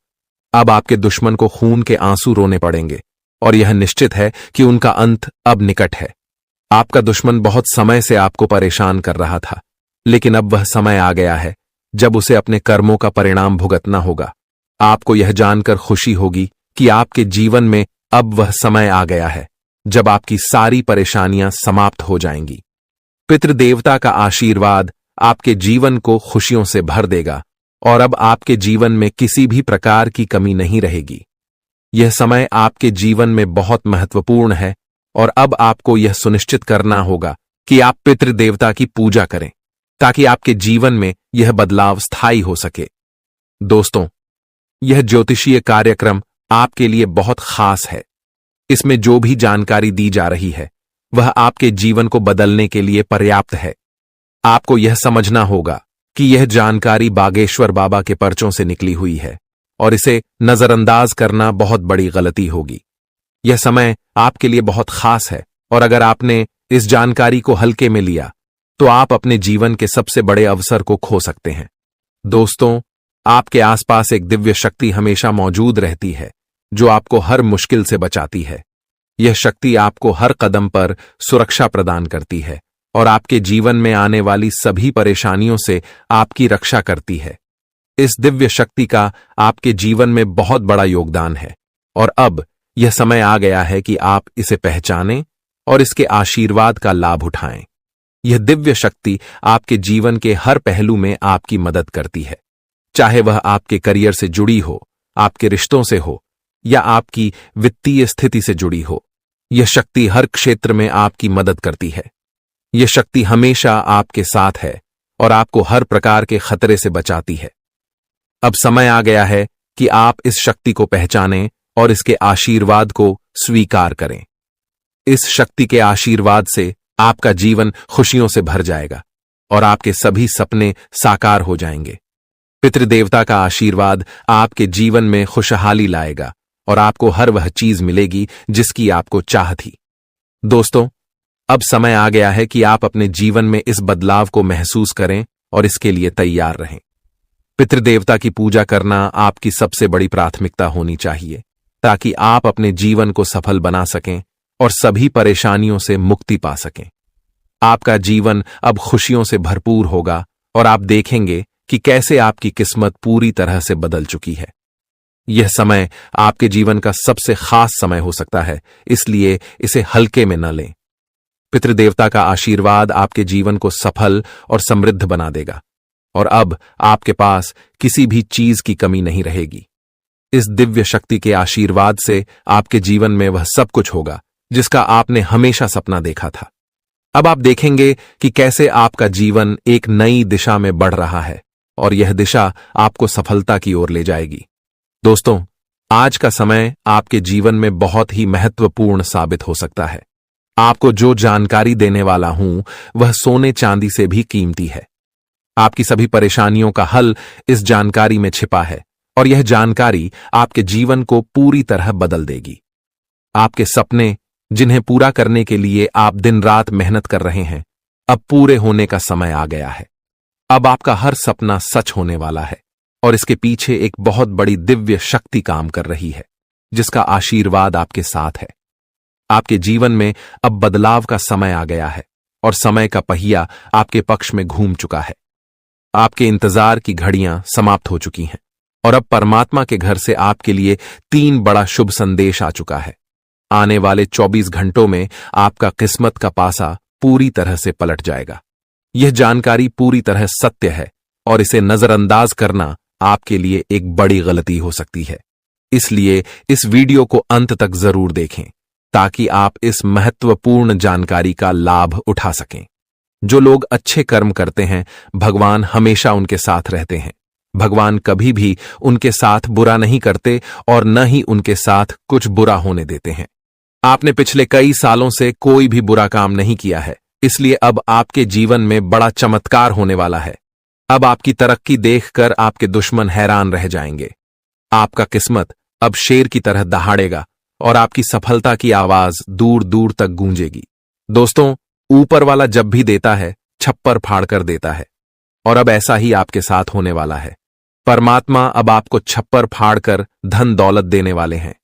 Speaker 1: अब आपके दुश्मन को खून के आंसू रोने पड़ेंगे और यह निश्चित है कि उनका अंत अब निकट है। आपका दुश्मन बहुत समय से आपको परेशान कर रहा था, लेकिन अब वह समय आ गया है जब उसे अपने कर्मों का परिणाम भुगतना होगा। आपको यह जानकर खुशी होगी कि आपके जीवन में अब वह समय आ गया है जब आपकी सारी परेशानियां समाप्त हो जाएंगी। पितृदेवता का आशीर्वाद आपके जीवन को खुशियों से भर देगा और अब आपके जीवन में किसी भी प्रकार की कमी नहीं रहेगी। यह समय आपके जीवन में बहुत महत्वपूर्ण है और अब आपको यह सुनिश्चित करना होगा कि आप पितृदेवता की पूजा करें ताकि आपके जीवन में यह बदलाव स्थायी हो सके। दोस्तों, यह ज्योतिषीय कार्यक्रम आपके लिए बहुत खास है। इसमें जो भी जानकारी दी जा रही है वह आपके जीवन को बदलने के लिए पर्याप्त है। आपको यह समझना होगा कि यह जानकारी बागेश्वर बाबा के पर्चों से निकली हुई है और इसे नजरअंदाज करना बहुत बड़ी गलती होगी। यह समय आपके लिए बहुत खास है और अगर आपने इस जानकारी को हल्के में लिया तो आप अपने जीवन के सबसे बड़े अवसर को खो सकते हैं। दोस्तों, आपके आसपास एक दिव्य शक्ति हमेशा मौजूद रहती है जो आपको हर मुश्किल से बचाती है। यह शक्ति आपको हर कदम पर सुरक्षा प्रदान करती है और आपके जीवन में आने वाली सभी परेशानियों से आपकी रक्षा करती है। इस दिव्य शक्ति का आपके जीवन में बहुत बड़ा योगदान है और अब यह समय आ गया है कि आप इसे पहचानें और इसके आशीर्वाद का लाभ उठाएं। यह दिव्य शक्ति आपके जीवन के हर पहलू में आपकी मदद करती है, चाहे वह आपके करियर से जुड़ी हो, आपके रिश्तों से हो या आपकी वित्तीय स्थिति से जुड़ी हो। यह शक्ति हर क्षेत्र में आपकी मदद करती है। यह शक्ति हमेशा आपके साथ है और आपको हर प्रकार के खतरे से बचाती है। अब समय आ गया है कि आप इस शक्ति को पहचानें और इसके आशीर्वाद को स्वीकार करें। इस शक्ति के आशीर्वाद से आपका जीवन खुशियों से भर जाएगा और आपके सभी सपने साकार हो जाएंगे। पितृदेवता का आशीर्वाद आपके जीवन में खुशहाली लाएगा और आपको हर वह चीज मिलेगी जिसकी आपको चाह थी। दोस्तों, अब समय आ गया है कि आप अपने जीवन में इस बदलाव को महसूस करें और इसके लिए तैयार रहें। पितृदेवता की पूजा करना आपकी सबसे बड़ी प्राथमिकता होनी चाहिए ताकि आप अपने जीवन को सफल बना सकें और सभी परेशानियों से मुक्ति पा सकें। आपका जीवन अब खुशियों से भरपूर होगा और आप देखेंगे कि कैसे आपकी किस्मत पूरी तरह से बदल चुकी है। यह समय आपके जीवन का सबसे खास समय हो सकता है, इसलिए इसे हल्के में न लें। पितृदेवता का आशीर्वाद आपके जीवन को सफल और समृद्ध बना देगा और अब आपके पास किसी भी चीज की कमी नहीं रहेगी। इस दिव्य शक्ति के आशीर्वाद से आपके जीवन में वह सब कुछ होगा जिसका आपने हमेशा सपना देखा था। अब आप देखेंगे कि कैसे आपका जीवन एक नई दिशा में बढ़ रहा है और यह दिशा आपको सफलता की ओर ले जाएगी। दोस्तों, आज का समय आपके जीवन में बहुत ही महत्वपूर्ण साबित हो सकता है। आपको जो जानकारी देने वाला हूं वह सोने चांदी से भी कीमती है। आपकी सभी परेशानियों का हल इस जानकारी में छिपा है और यह जानकारी आपके जीवन को पूरी तरह बदल देगी। आपके सपने, जिन्हें पूरा करने के लिए आप दिन रात मेहनत कर रहे हैं, अब पूरे होने का समय आ गया है। अब आपका हर सपना सच होने वाला है और इसके पीछे एक बहुत बड़ी दिव्य शक्ति काम कर रही है जिसका आशीर्वाद आपके साथ है। आपके जीवन में अब बदलाव का समय आ गया है और समय का पहिया आपके पक्ष में घूम चुका है। आपके इंतजार की घड़ियां समाप्त हो चुकी हैं और अब परमात्मा के घर से आपके लिए 3 बड़ा शुभ संदेश आ चुका है। आने वाले 24 घंटों में आपका किस्मत का पासा पूरी तरह से पलट जाएगा। यह जानकारी पूरी तरह सत्य है और इसे नजरअंदाज करना आपके लिए एक बड़ी गलती हो सकती है। इसलिए इस वीडियो को अंत तक जरूर देखें ताकि आप इस महत्वपूर्ण जानकारी का लाभ उठा सकें। जो लोग अच्छे कर्म करते हैं, भगवान हमेशा उनके साथ रहते हैं। भगवान कभी भी उनके साथ बुरा नहीं करते और न ही उनके साथ कुछ बुरा होने देते हैं। आपने पिछले कई सालों से कोई भी बुरा काम नहीं किया है, इसलिए अब आपके जीवन में बड़ा चमत्कार होने वाला है। अब आपकी तरक्की देखकर आपके दुश्मन हैरान रह जाएंगे। आपका किस्मत अब शेर की तरह दहाड़ेगा और आपकी सफलता की आवाज दूर दूर तक गूंजेगी। दोस्तों, ऊपर वाला जब भी देता है, छप्पर फाड़ कर देता है और अब ऐसा ही आपके साथ होने वाला है। परमात्मा अब आपको छप्पर फाड़ कर धन दौलत देने वाले हैं,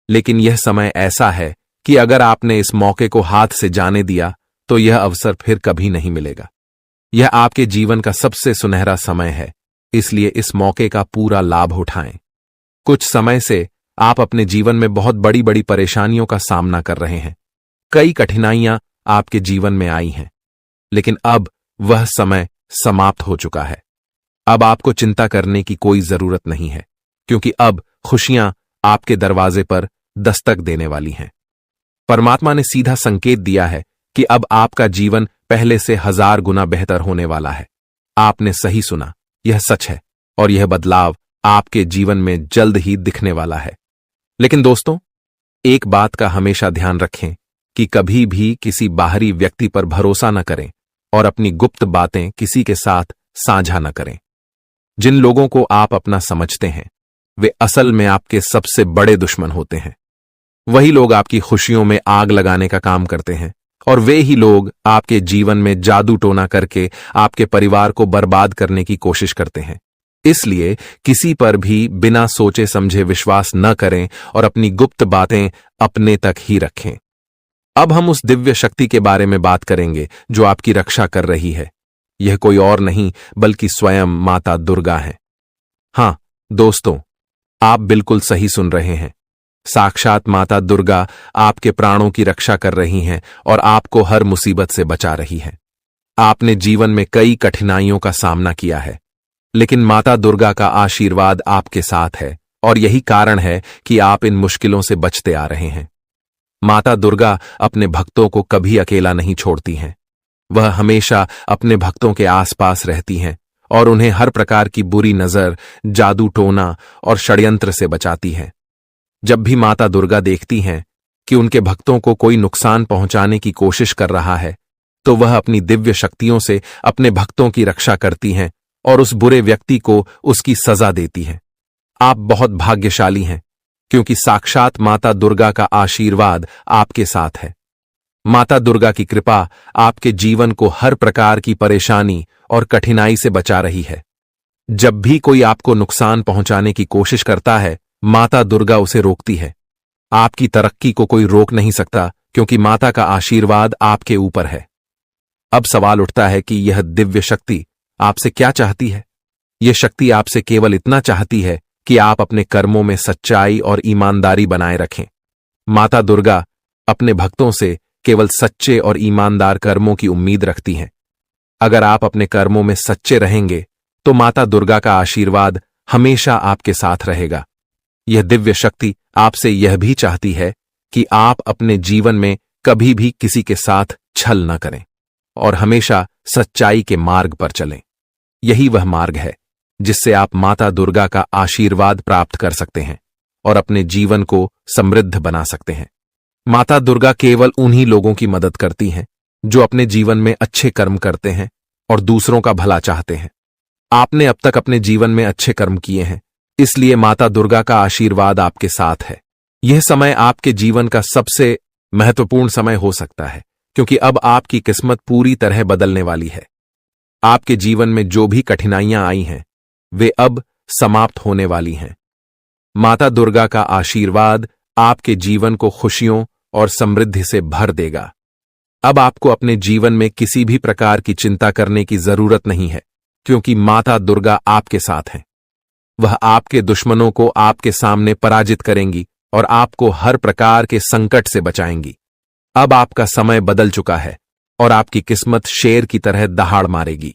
Speaker 1: लेकिन यह समय ऐसा है कि अगर आपने इस मौके को हाथ से जाने दिया तो यह अवसर फिर कभी नहीं मिलेगा। यह आपके जीवन का सबसे सुनहरा समय है, इसलिए इस मौके का पूरा लाभ उठाएं। कुछ समय से आप अपने जीवन में बहुत बड़ी बड़ी परेशानियों का सामना कर रहे हैं। कई कठिनाइयां आपके जीवन में आई हैं, लेकिन अब वह समय समाप्त हो चुका है। अब आपको चिंता करने की कोई जरूरत नहीं है, क्योंकि अब खुशियां आपके दरवाजे पर दस्तक देने वाली हैं। परमात्मा ने सीधा संकेत दिया है कि अब आपका जीवन पहले से 1000 गुना बेहतर होने वाला है। आपने सही सुना, यह सच है, और यह बदलाव आपके जीवन में जल्द ही दिखने वाला है। लेकिन दोस्तों, एक बात का हमेशा ध्यान रखें कि कभी भी किसी बाहरी व्यक्ति पर भरोसा न करें और अपनी गुप्त बातें किसी के साथ साझा न करें। जिन लोगों को आप अपना समझते हैं, वे असल में आपके सबसे बड़े दुश्मन होते हैं। वही लोग आपकी खुशियों में आग लगाने का काम करते हैं, और वे ही लोग आपके जीवन में जादू टोना करके आपके परिवार को बर्बाद करने की कोशिश करते हैं। इसलिए किसी पर भी बिना सोचे समझे विश्वास न करें और अपनी गुप्त बातें अपने तक ही रखें। अब हम उस दिव्य शक्ति के बारे में बात करेंगे जो आपकी रक्षा कर रही है। यह कोई और नहीं बल्कि स्वयं माता दुर्गा है। हां दोस्तों, आप बिल्कुल सही सुन रहे हैं। साक्षात माता दुर्गा आपके प्राणों की रक्षा कर रही हैं और आपको हर मुसीबत से बचा रही हैं। आपने जीवन में कई कठिनाइयों का सामना किया है, लेकिन माता दुर्गा का आशीर्वाद आपके साथ है, और यही कारण है कि आप इन मुश्किलों से बचते आ रहे हैं। माता दुर्गा अपने भक्तों को कभी अकेला नहीं छोड़ती हैं। वह हमेशा अपने भक्तों के आसपास रहती हैं और उन्हें हर प्रकार की बुरी नजर, जादू टोना और षड्यंत्र से बचाती हैं। जब भी माता दुर्गा देखती हैं कि उनके भक्तों को कोई नुकसान पहुंचाने की कोशिश कर रहा है, तो वह अपनी दिव्य शक्तियों से अपने भक्तों की रक्षा करती हैं और उस बुरे व्यक्ति को उसकी सजा देती हैं। आप बहुत भाग्यशाली हैं, क्योंकि साक्षात माता दुर्गा का आशीर्वाद आपके साथ है। माता दुर्गा की कृपा आपके जीवन को हर प्रकार की परेशानी और कठिनाई से बचा रही है। जब भी कोई आपको नुकसान पहुंचाने की कोशिश करता है, माता दुर्गा उसे रोकती है। आपकी तरक्की को कोई रोक नहीं सकता, क्योंकि माता का आशीर्वाद आपके ऊपर है। अब सवाल उठता है कि यह दिव्य शक्ति आपसे क्या चाहती है? यह शक्ति आपसे केवल इतना चाहती है कि आप अपने कर्मों में सच्चाई और ईमानदारी बनाए रखें। माता दुर्गा अपने भक्तों से केवल सच्चे और ईमानदार कर्मों की उम्मीद रखती हैं। अगर आप अपने कर्मों में सच्चे रहेंगे, तो माता दुर्गा का आशीर्वाद हमेशा आपके साथ रहेगा। यह दिव्य शक्ति आपसे यह भी चाहती है कि आप अपने जीवन में कभी भी किसी के साथ छल न करें और हमेशा सच्चाई के मार्ग पर चलें। यही वह मार्ग है जिससे आप माता दुर्गा का आशीर्वाद प्राप्त कर सकते हैं और अपने जीवन को समृद्ध बना सकते हैं। माता दुर्गा केवल उन्हीं लोगों की मदद करती हैं जो अपने जीवन में अच्छे कर्म करते हैं और दूसरों का भला चाहते हैं। आपने अब तक अपने जीवन में अच्छे कर्म किए हैं, इसलिए माता दुर्गा का आशीर्वाद आपके साथ है। यह समय आपके जीवन का सबसे महत्वपूर्ण समय हो सकता है, क्योंकि अब आपकी किस्मत पूरी तरह बदलने वाली है। आपके जीवन में जो भी कठिनाइयां आई हैं, वे अब समाप्त होने वाली हैं। माता दुर्गा का आशीर्वाद आपके जीवन को खुशियों और समृद्धि से भर देगा। अब आपको अपने जीवन में किसी भी प्रकार की चिंता करने की जरूरत नहीं है, क्योंकि माता दुर्गा आपके साथ हैं। वह आपके दुश्मनों को आपके सामने पराजित करेंगी और आपको हर प्रकार के संकट से बचाएंगी। अब आपका समय बदल चुका है और आपकी किस्मत शेर की तरह दहाड़ मारेगी।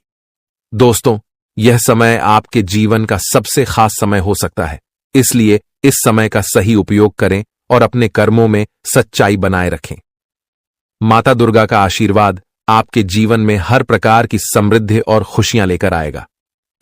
Speaker 1: दोस्तों, यह समय आपके जीवन का सबसे खास समय हो सकता है, इसलिए इस समय का सही उपयोग करें और अपने कर्मों में सच्चाई बनाए रखें। माता दुर्गा का आशीर्वाद आपके जीवन में हर प्रकार की समृद्धि और खुशियां लेकर आएगा।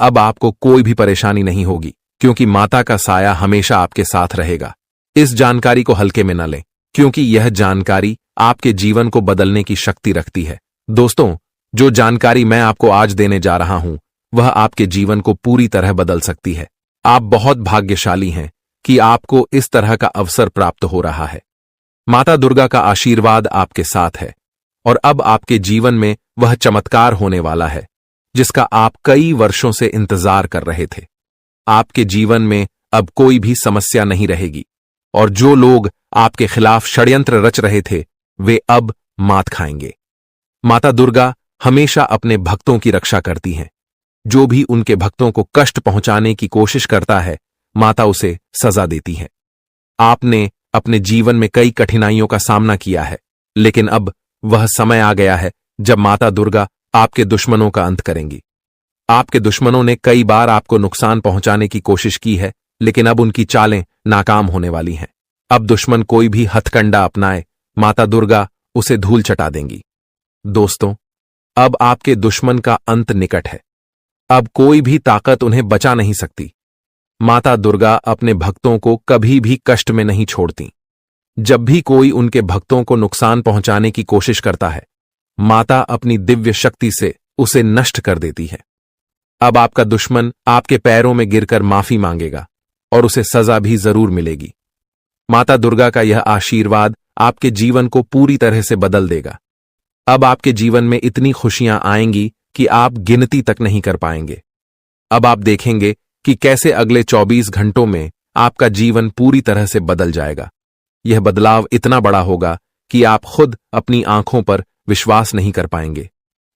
Speaker 1: अब आपको कोई भी परेशानी नहीं होगी, क्योंकि माता का साया हमेशा आपके साथ रहेगा। इस जानकारी को हल्के में न लें, क्योंकि यह जानकारी आपके जीवन को बदलने की शक्ति रखती है। दोस्तों, जो जानकारी मैं आपको आज देने जा रहा हूं, वह आपके जीवन को पूरी तरह बदल सकती है। आप बहुत भाग्यशाली हैं कि आपको इस तरह का अवसर प्राप्त हो रहा है। माता दुर्गा का आशीर्वाद आपके साथ है और अब आपके जीवन में वह चमत्कार होने वाला है जिसका आप कई वर्षों से इंतजार कर रहे थे। आपके जीवन में अब कोई भी समस्या नहीं रहेगी और जो लोग आपके खिलाफ षड्यंत्र रच रहे थे, वे अब मात खाएंगे। माता दुर्गा हमेशा अपने भक्तों की रक्षा करती हैं। जो भी उनके भक्तों को कष्ट पहुंचाने की कोशिश करता है, माता उसे सजा देती है। आपने अपने जीवन में कई कठिनाइयों का सामना किया है, लेकिन अब वह समय आ गया है जब माता दुर्गा आपके दुश्मनों का अंत करेंगी। आपके दुश्मनों ने कई बार आपको नुकसान पहुंचाने की कोशिश की है, लेकिन अब उनकी चालें नाकाम होने वाली हैं। अब दुश्मन कोई भी हथकंडा अपनाए, माता दुर्गा उसे धूल चटा देंगी। दोस्तों, अब आपके दुश्मन का अंत निकट है। अब कोई भी ताकत उन्हें बचा नहीं सकती। माता दुर्गा अपने भक्तों को कभी भी कष्ट में नहीं छोड़ती। जब भी कोई उनके भक्तों को नुकसान पहुंचाने की कोशिश करता है, माता अपनी दिव्य शक्ति से उसे नष्ट कर देती है। अब आपका दुश्मन आपके पैरों में गिरकर माफी मांगेगा और उसे सजा भी जरूर मिलेगी। माता दुर्गा का यह आशीर्वाद आपके जीवन को पूरी तरह से बदल देगा। अब आपके जीवन में इतनी खुशियां आएंगी कि आप गिनती तक नहीं कर पाएंगे। अब आप देखेंगे कि कैसे अगले 24 घंटों में आपका जीवन पूरी तरह से बदल जाएगा। यह बदलाव इतना बड़ा होगा कि आप खुद अपनी आंखों पर विश्वास नहीं कर पाएंगे।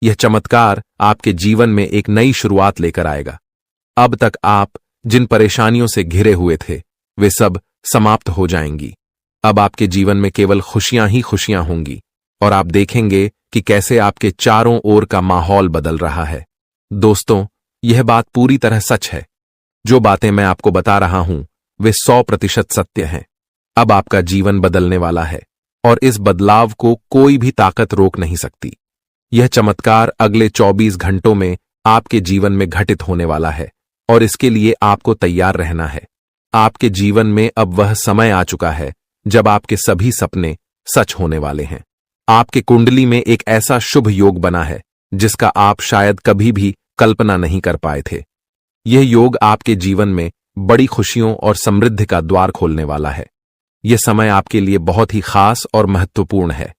Speaker 1: यह चमत्कार आपके जीवन में एक नई शुरुआत लेकर आएगा। अब तक आप जिन परेशानियों से घिरे हुए थे, वे सब समाप्त हो जाएंगी। अब आपके जीवन में केवल खुशियां ही खुशियां होंगी और आप देखेंगे कि कैसे आपके चारों ओर का माहौल बदल रहा है। दोस्तों, यह बात पूरी तरह सच है। जो बातें मैं आपको बता रहा हूं, वे 100% सत्य हैं। अब आपका जीवन बदलने वाला है और इस बदलाव को कोई भी ताकत रोक नहीं सकती। यह चमत्कार अगले 24 घंटों में आपके जीवन में घटित होने वाला है और इसके लिए आपको तैयार रहना है। आपके जीवन में अब वह समय आ चुका है जब आपके सभी सपने सच होने वाले हैं। आपके कुंडली में एक ऐसा शुभ योग बना है जिसका आप शायद कभी भी कल्पना नहीं कर पाए थे। यह योग आपके जीवन में बड़ी खुशियों और समृद्धि का द्वार खोलने वाला है। यह समय आपके लिए बहुत ही खास और महत्वपूर्ण है।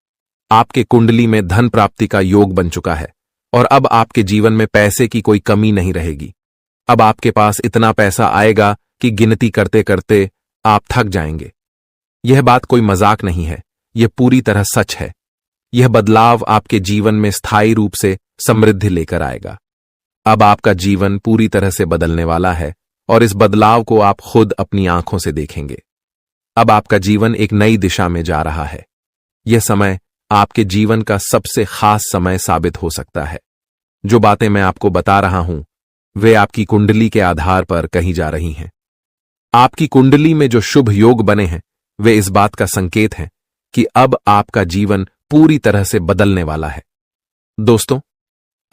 Speaker 1: आपके कुंडली में धन प्राप्ति का योग बन चुका है और अब आपके जीवन में पैसे की कोई कमी नहीं रहेगी। अब आपके पास इतना पैसा आएगा कि गिनती करते करते आप थक जाएंगे। यह बात कोई मजाक नहीं है, यह पूरी तरह सच है। यह बदलाव आपके जीवन में स्थायी रूप से समृद्धि लेकर आएगा। अब आपका जीवन पूरी तरह से बदलने वाला है और इस बदलाव को आप खुद अपनी आंखों से देखेंगे। अब आपका जीवन एक नई दिशा में जा रहा है। यह समय आपके जीवन का सबसे खास समय साबित हो सकता है। जो बातें मैं आपको बता रहा हूं, वे आपकी कुंडली के आधार पर कही जा रही हैं। आपकी कुंडली में जो शुभ योग बने हैं, वे इस बात का संकेत हैं कि अब आपका जीवन पूरी तरह से बदलने वाला है। दोस्तों,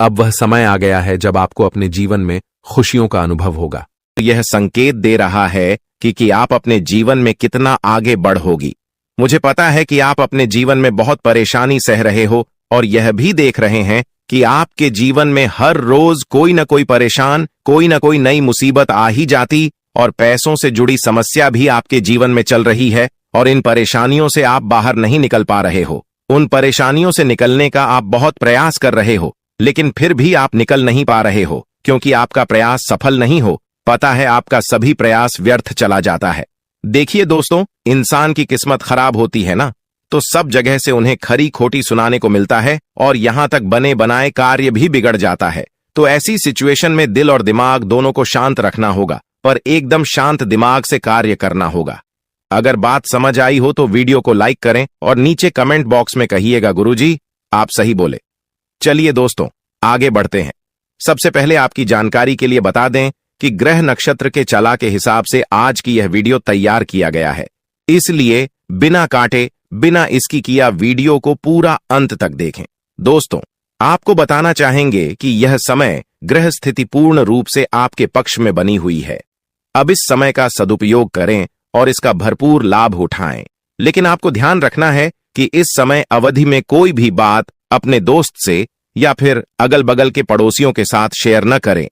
Speaker 1: अब वह समय आ गया है जब आपको अपने जीवन में खुशियों का अनुभव होगा।
Speaker 2: यह संकेत दे रहा है कि आप अपने जीवन में कितना आगे बढ़ोगी। मुझे पता है कि आप अपने जीवन में बहुत परेशानी सह रहे हो और यह भी देख रहे हैं कि आपके जीवन में हर रोज कोई न कोई परेशान, कोई न कोई नई मुसीबत आ ही जाती और पैसों से जुड़ी समस्या भी आपके जीवन में चल रही है और इन परेशानियों से आप बाहर नहीं निकल पा रहे हो। उन परेशानियों से निकलने का आप बहुत प्रयास कर रहे हो, लेकिन फिर भी आप निकल नहीं पा रहे हो क्योंकि आपका प्रयास सफल नहीं हो। पता है, आपका सभी प्रयास व्यर्थ चला जाता है। देखिए दोस्तों, इंसान की किस्मत खराब होती है ना, तो सब जगह से उन्हें खरी खोटी सुनाने को मिलता है और यहां तक बने बनाए कार्य भी बिगड़ जाता है। तो ऐसी सिचुएशन में दिल और दिमाग दोनों को शांत रखना होगा, पर एकदम शांत दिमाग से कार्य करना होगा। अगर बात समझ आई हो तो वीडियो को लाइक करें और नीचे कमेंट बॉक्स में कहिएगा गुरुजी आप सही बोले। चलिए दोस्तों, आगे बढ़ते हैं। सबसे पहले आपकी जानकारी के लिए बता दें कि ग्रह नक्षत्र के चला के हिसाब से आज की यह वीडियो तैयार किया गया है, इसलिए बिना काटे बिना इसकी किया वीडियो को पूरा अंत तक देखें। दोस्तों, आपको बताना चाहेंगे कि यह समय ग्रह स्थिति पूर्ण रूप से आपके पक्ष में बनी हुई है। अब इस समय का सदुपयोग करें और इसका भरपूर लाभ उठाएं। लेकिन आपको ध्यान रखना है कि इस समय अवधि में कोई भी बात अपने दोस्त से या फिर अगल बगल के पड़ोसियों के साथ शेयर न करें,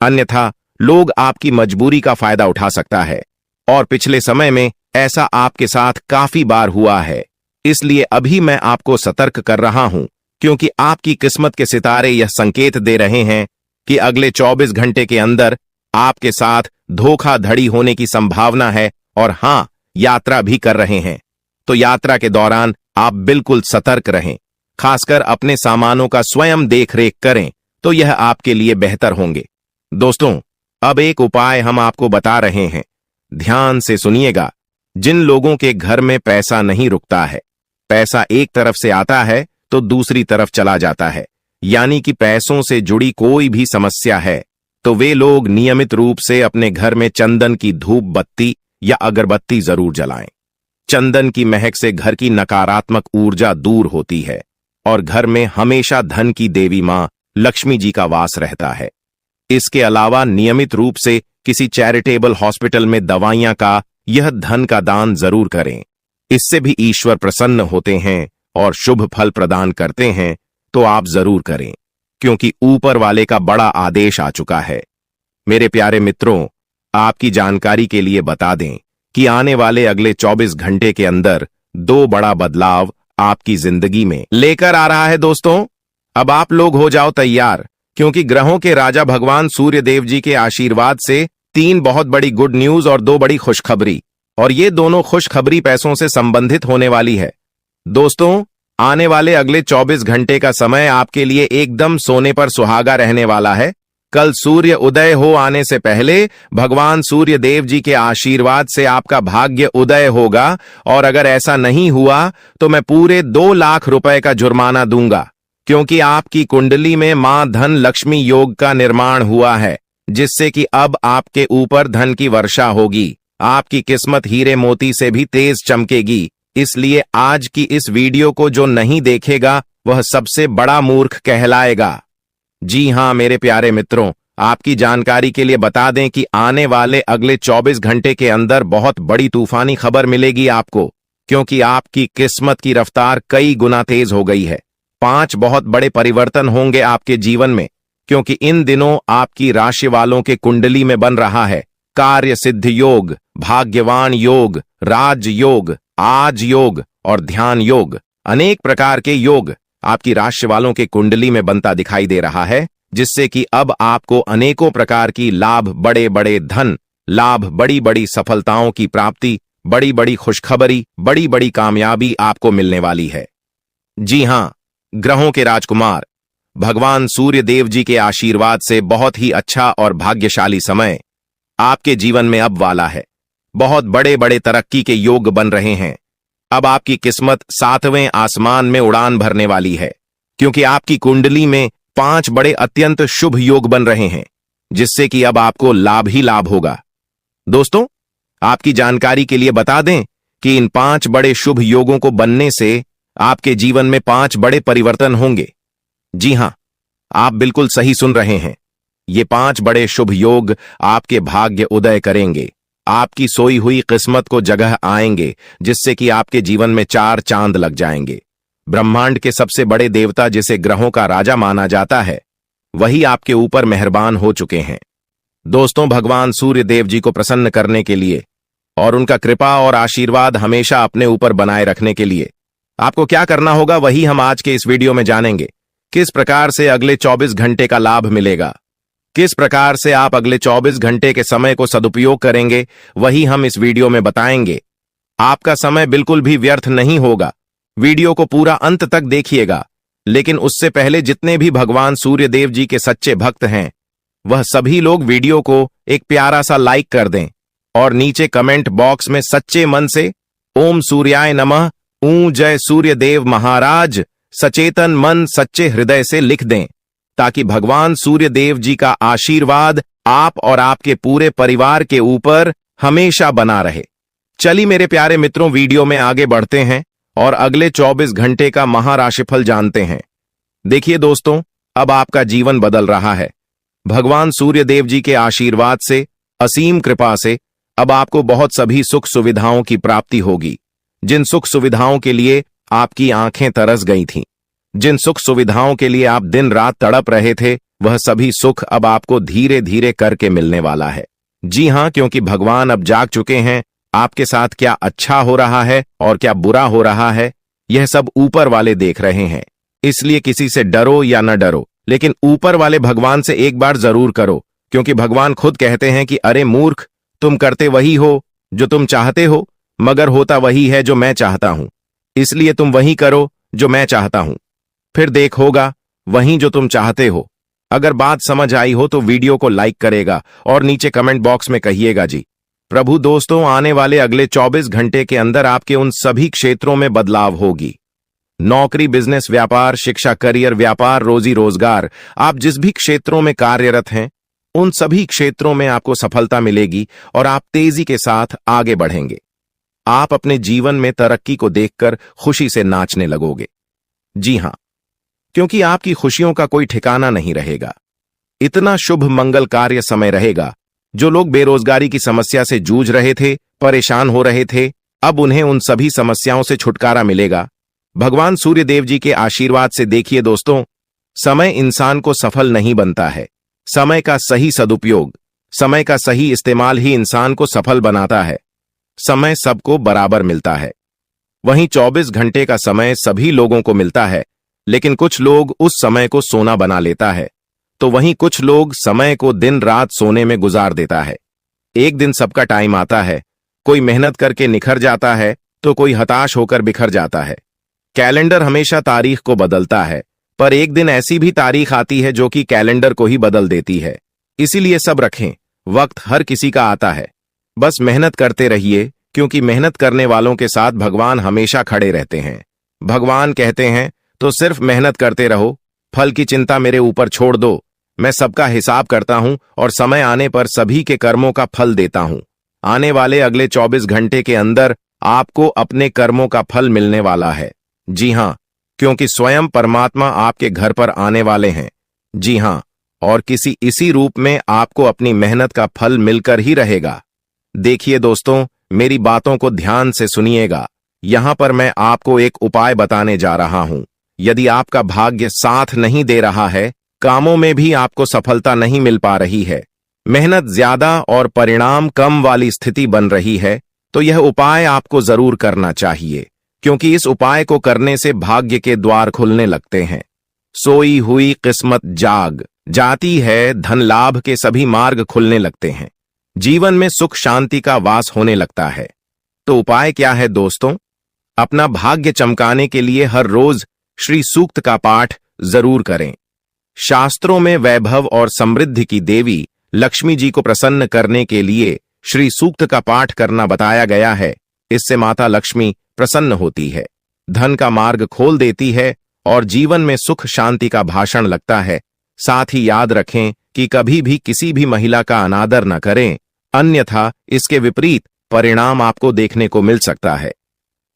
Speaker 2: अन्यथा लोग आपकी मजबूरी का फायदा उठा सकता है और पिछले समय में ऐसा आपके साथ काफी बार हुआ है। इसलिए अभी मैं आपको सतर्क कर रहा हूं क्योंकि आपकी किस्मत के सितारे यह संकेत दे रहे हैं कि अगले 24 घंटे के अंदर आपके साथ धोखाधड़ी होने की संभावना है और हां, यात्रा भी कर रहे हैं। तो यात्रा के दौरान आप बिल्कुल सतर्क रहें, खासकर अपने सामानों का स्वयं देखरेख करें तो यह आपके लिए बेहतर होंगे। दोस्तों, अब एक उपाय हम आपको बता रहे हैं, ध्यान से सुनिएगा। जिन लोगों के घर में पैसा नहीं रुकता है, पैसा एक तरफ से आता है तो दूसरी तरफ चला जाता है, यानी कि पैसों से जुड़ी कोई भी समस्या है, तो वे लोग नियमित रूप से अपने घर में चंदन की धूप बत्ती या अगरबत्ती जरूर जलाएं। चंदन की महक से घर की नकारात्मक ऊर्जा दूर होती है और घर में हमेशा धन की देवी मां लक्ष्मी जी का वास रहता है। इसके अलावा नियमित रूप से किसी चैरिटेबल हॉस्पिटल में दवाइयां का यह धन का दान जरूर करें। इससे भी ईश्वर प्रसन्न होते हैं और शुभ फल प्रदान करते हैं, तो आप जरूर करें, क्योंकि ऊपर वाले का बड़ा आदेश आ चुका है। मेरे प्यारे मित्रों, आपकी जानकारी के लिए बता दें कि आने वाले अगले 24 घंटे के अंदर 2 बड़ा बदलाव आपकी जिंदगी में लेकर आ रहा है। दोस्तों, अब आप लोग हो जाओ तैयार, क्योंकि ग्रहों के राजा भगवान सूर्य देव जी के आशीर्वाद से 3 बहुत बड़ी गुड न्यूज और 2 बड़ी खुशखबरी, और ये दोनों खुशखबरी पैसों से संबंधित होने वाली है। दोस्तों, आने वाले अगले 24 घंटे का समय आपके लिए एकदम सोने पर सुहागा रहने वाला है। कल सूर्य उदय हो आने से पहले भगवान सूर्य देव जी के आशीर्वाद से आपका भाग्य उदय होगा, और अगर ऐसा नहीं हुआ तो मैं पूरे 2 लाख रुपए का जुर्माना दूंगा, क्योंकि आपकी कुंडली में मां धन लक्ष्मी योग का निर्माण हुआ है, जिससे कि अब आपके ऊपर धन की वर्षा होगी। आपकी किस्मत हीरे मोती से भी तेज चमकेगी। इसलिए आज की इस वीडियो को जो नहीं देखेगा वह सबसे बड़ा मूर्ख कहलाएगा। जी हां मेरे प्यारे मित्रों, आपकी जानकारी के लिए बता दें कि आने वाले अगले 24 घंटे के अंदर बहुत बड़ी तूफानी खबर मिलेगी आपको, क्योंकि आपकी किस्मत की रफ्तार कई गुना तेज हो गई है। 5 बहुत बड़े परिवर्तन होंगे आपके जीवन में, क्योंकि इन दिनों आपकी राशि वालों के कुंडली में बन रहा है कार्य सिद्ध योग, भाग्यवान योग, राज योग, आज योग और ध्यान योग। अनेक प्रकार के योग आपकी राशि वालों के कुंडली में बनता दिखाई दे रहा है, जिससे कि अब आपको अनेकों प्रकार की लाभ, बड़े बड़े धन लाभ, बड़ी बड़ी सफलताओं की प्राप्ति, बड़ी बड़ी खुशखबरी, बड़ी बड़ी कामयाबी आपको मिलने वाली है। जी हां, ग्रहों के राजकुमार भगवान सूर्य देव जी के आशीर्वाद से बहुत ही अच्छा और भाग्यशाली समय आपके जीवन में अब वाला है। बहुत बड़े बड़े तरक्की के योग बन रहे हैं। अब आपकी किस्मत 7वें आसमान में उड़ान भरने वाली है, क्योंकि आपकी कुंडली में 5 बड़े अत्यंत शुभ योग बन रहे हैं, जिससे कि अब आपको लाभ ही लाभ होगा। दोस्तों, आपकी जानकारी के लिए बता दें कि इन 5 बड़े शुभ योगों को बनने से आपके जीवन में 5 बड़े परिवर्तन होंगे। जी हां, आप बिल्कुल सही सुन रहे हैं। ये 5 बड़े शुभ योग आपके भाग्य उदय करेंगे, आपकी सोई हुई किस्मत को जगह आएंगे, जिससे कि आपके जीवन में 4 चांद लग जाएंगे। ब्रह्मांड के सबसे बड़े देवता, जिसे ग्रहों का राजा माना जाता है, वही आपके ऊपर मेहरबान हो चुके हैं। दोस्तों, भगवान सूर्य देव जी को प्रसन्न करने के लिए और उनका कृपा और आशीर्वाद हमेशा अपने ऊपर बनाए रखने के लिए आपको क्या करना होगा, वही हम आज के इस वीडियो में जानेंगे। किस प्रकार से अगले 24 घंटे का लाभ मिलेगा, किस प्रकार से आप अगले 24 घंटे के समय को सदुपयोग करेंगे, वही हम इस वीडियो में बताएंगे। आपका समय बिल्कुल भी व्यर्थ नहीं होगा। वीडियो को पूरा अंत तक देखिएगा, लेकिन उससे पहले जितने भी भगवान सूर्य देव जी के सच्चे भक्त हैं, वह सभी लोग वीडियो को एक प्यारा सा लाइक कर दें और नीचे कमेंट बॉक्स में सच्चे मन से ओम सूर्याय नमः, ऊ जय सूर्य देव महाराज, सचेतन मन सच्चे हृदय से लिख दें, ताकि भगवान सूर्य देव जी का आशीर्वाद आप और आपके पूरे परिवार के ऊपर हमेशा बना रहे। चलिए मेरे प्यारे मित्रों, वीडियो में आगे बढ़ते हैं और अगले 24 घंटे का महाराशिफल जानते हैं। देखिए दोस्तों, अब आपका जीवन बदल रहा है। भगवान सूर्य देव जी के आशीर्वाद से, असीम कृपा से अब आपको बहुत सभी सुख सुविधाओं की प्राप्ति होगी। जिन सुख सुविधाओं के लिए आपकी आंखें तरस गई थीं, जिन सुख सुविधाओं के लिए आप दिन रात तड़प रहे थे, वह सभी सुख अब आपको धीरे धीरे करके मिलने वाला है। जी हां, क्योंकि भगवान अब जाग चुके हैं। आपके साथ क्या अच्छा हो रहा है और क्या बुरा हो रहा है, यह सब ऊपर वाले देख रहे हैं। इसलिए किसी से डरो या न डरो, लेकिन ऊपर वाले भगवान से एक बार जरूर करो, क्योंकि भगवान खुद कहते हैं कि अरे मूर्ख, तुम करते वही हो जो तुम चाहते हो, मगर होता वही है जो मैं चाहता हूं। इसलिए तुम वही करो जो मैं चाहता हूं, फिर देख होगा वही जो तुम चाहते हो। अगर बात समझ आई हो तो वीडियो को लाइक करेगा और नीचे कमेंट बॉक्स में कहिएगा जी प्रभु। दोस्तों, आने वाले अगले 24 घंटे के अंदर आपके उन सभी क्षेत्रों में बदलाव होगी। नौकरी, बिजनेस, व्यापार, शिक्षा, करियर, व्यापार, रोजी रोजगार, आप जिस भी क्षेत्रों में कार्यरत हैं, उन सभी क्षेत्रों में आपको सफलता मिलेगी और आप तेजी के साथ आगे बढ़ेंगे। आप अपने जीवन में तरक्की को देखकर खुशी से नाचने लगोगे। जी हां, क्योंकि आपकी खुशियों का कोई ठिकाना नहीं रहेगा। इतना शुभ मंगल कार्य समय रहेगा। जो लोग बेरोजगारी की समस्या से जूझ रहे थे, परेशान हो रहे थे, अब उन्हें उन सभी समस्याओं से छुटकारा मिलेगा। भगवान सूर्य देव जी के आशीर्वाद से देखिए दोस्तों, समय इंसान को सफल नहीं बनता है। समय का सही सदुपयोग, समय का सही इस्तेमाल ही इंसान को सफल बनाता है। समय सबको बराबर मिलता है। वहीं 24 घंटे का समय सभी लोगों को मिलता है, लेकिन कुछ लोग उस समय को सोना बना लेता है, तो वहीं कुछ लोग समय को दिन रात सोने में गुजार देता है। एक दिन सबका टाइम आता है, कोई मेहनत करके निखर जाता है तो कोई हताश होकर बिखर जाता है। कैलेंडर हमेशा तारीख को बदलता है, पर एक दिन ऐसी भी तारीख आती है जो कि कैलेंडर को ही बदल देती है। इसीलिए सब रखें, वक्त हर किसी का आता है। बस मेहनत करते रहिए, क्योंकि मेहनत करने वालों के साथ भगवान हमेशा खड़े रहते हैं। भगवान कहते हैं तो सिर्फ मेहनत करते रहो, फल की चिंता मेरे ऊपर छोड़ दो। मैं सबका हिसाब करता हूं और समय आने पर सभी के कर्मों का फल देता हूं। आने वाले अगले 24 घंटे के अंदर आपको अपने कर्मों का फल मिलने वाला है। जी हां, क्योंकि स्वयं परमात्मा आपके घर पर आने वाले हैं। जी हां, और किसी इसी रूप में आपको अपनी मेहनत का फल मिलकर ही रहेगा। देखिए दोस्तों, मेरी बातों को ध्यान से सुनिएगा। यहां पर मैं आपको एक उपाय बताने जा रहा हूं। यदि आपका भाग्य साथ नहीं दे रहा है, कामों में भी आपको सफलता नहीं मिल पा रही है, मेहनत ज्यादा और परिणाम कम वाली स्थिति बन रही है, तो यह उपाय आपको जरूर करना चाहिए, क्योंकि इस उपाय को करने से भाग्य के द्वार खुलने लगते हैं। सोई हुई किस्मत जाग जाती है, धन लाभ के सभी मार्ग खुलने लगते हैं, जीवन में सुख शांति का वास होने लगता है। तो उपाय क्या है दोस्तों? अपना भाग्य चमकाने के लिए हर रोज श्री सूक्त का पाठ जरूर करें। शास्त्रों में वैभव और समृद्धि की देवी लक्ष्मी जी को प्रसन्न करने के लिए श्री सूक्त का पाठ करना बताया गया है। इससे माता लक्ष्मी प्रसन्न होती है, धन का मार्ग खोल देती है और जीवन में सुख शांति का भाषण लगता है। साथ ही याद रखें कि कभी भी किसी भी महिला का अनादर न करें, अन्यथा इसके विपरीत परिणाम आपको देखने को मिल सकता है।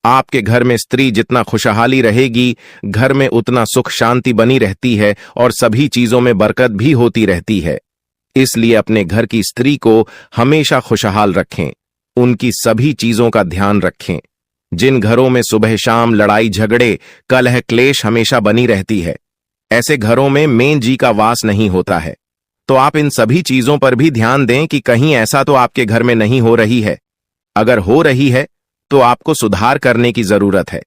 Speaker 2: आपके घर में स्त्री जितना खुशहाली रहेगी, घर में उतना सुख शांति बनी रहती है और सभी चीजों में बरकत भी होती रहती है। इसलिए अपने घर की स्त्री को हमेशा खुशहाल रखें, उनकी सभी चीजों का ध्यान रखें। जिन घरों में सुबह शाम लड़ाई झगड़े कलह क्लेश हमेशा बनी रहती है, ऐसे घरों में मेन जी का वास नहीं होता है। तो आप इन सभी चीजों पर भी ध्यान दें कि कहीं ऐसा तो आपके घर में नहीं हो रही है। अगर हो रही है तो आपको सुधार करने की जरूरत है,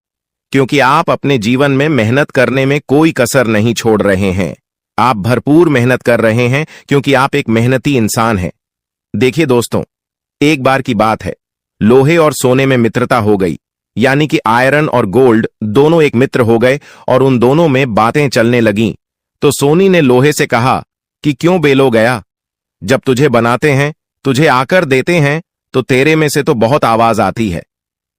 Speaker 2: क्योंकि आप अपने जीवन में मेहनत करने में कोई कसर नहीं छोड़ रहे हैं। आप भरपूर मेहनत कर रहे हैं, क्योंकि आप एक मेहनती इंसान हैं। देखिए दोस्तों, एक बार की बात है, लोहे और सोने में मित्रता हो गई, यानी कि आयरन और गोल्ड दोनों एक मित्र हो गए और उन दोनों में बातें चलने लगीं। तो सोनी ने लोहे से कहा कि क्यों बेलो गया, जब तुझे बनाते हैं, तुझे आकर देते हैं, तो तेरे में से तो बहुत आवाज आती है,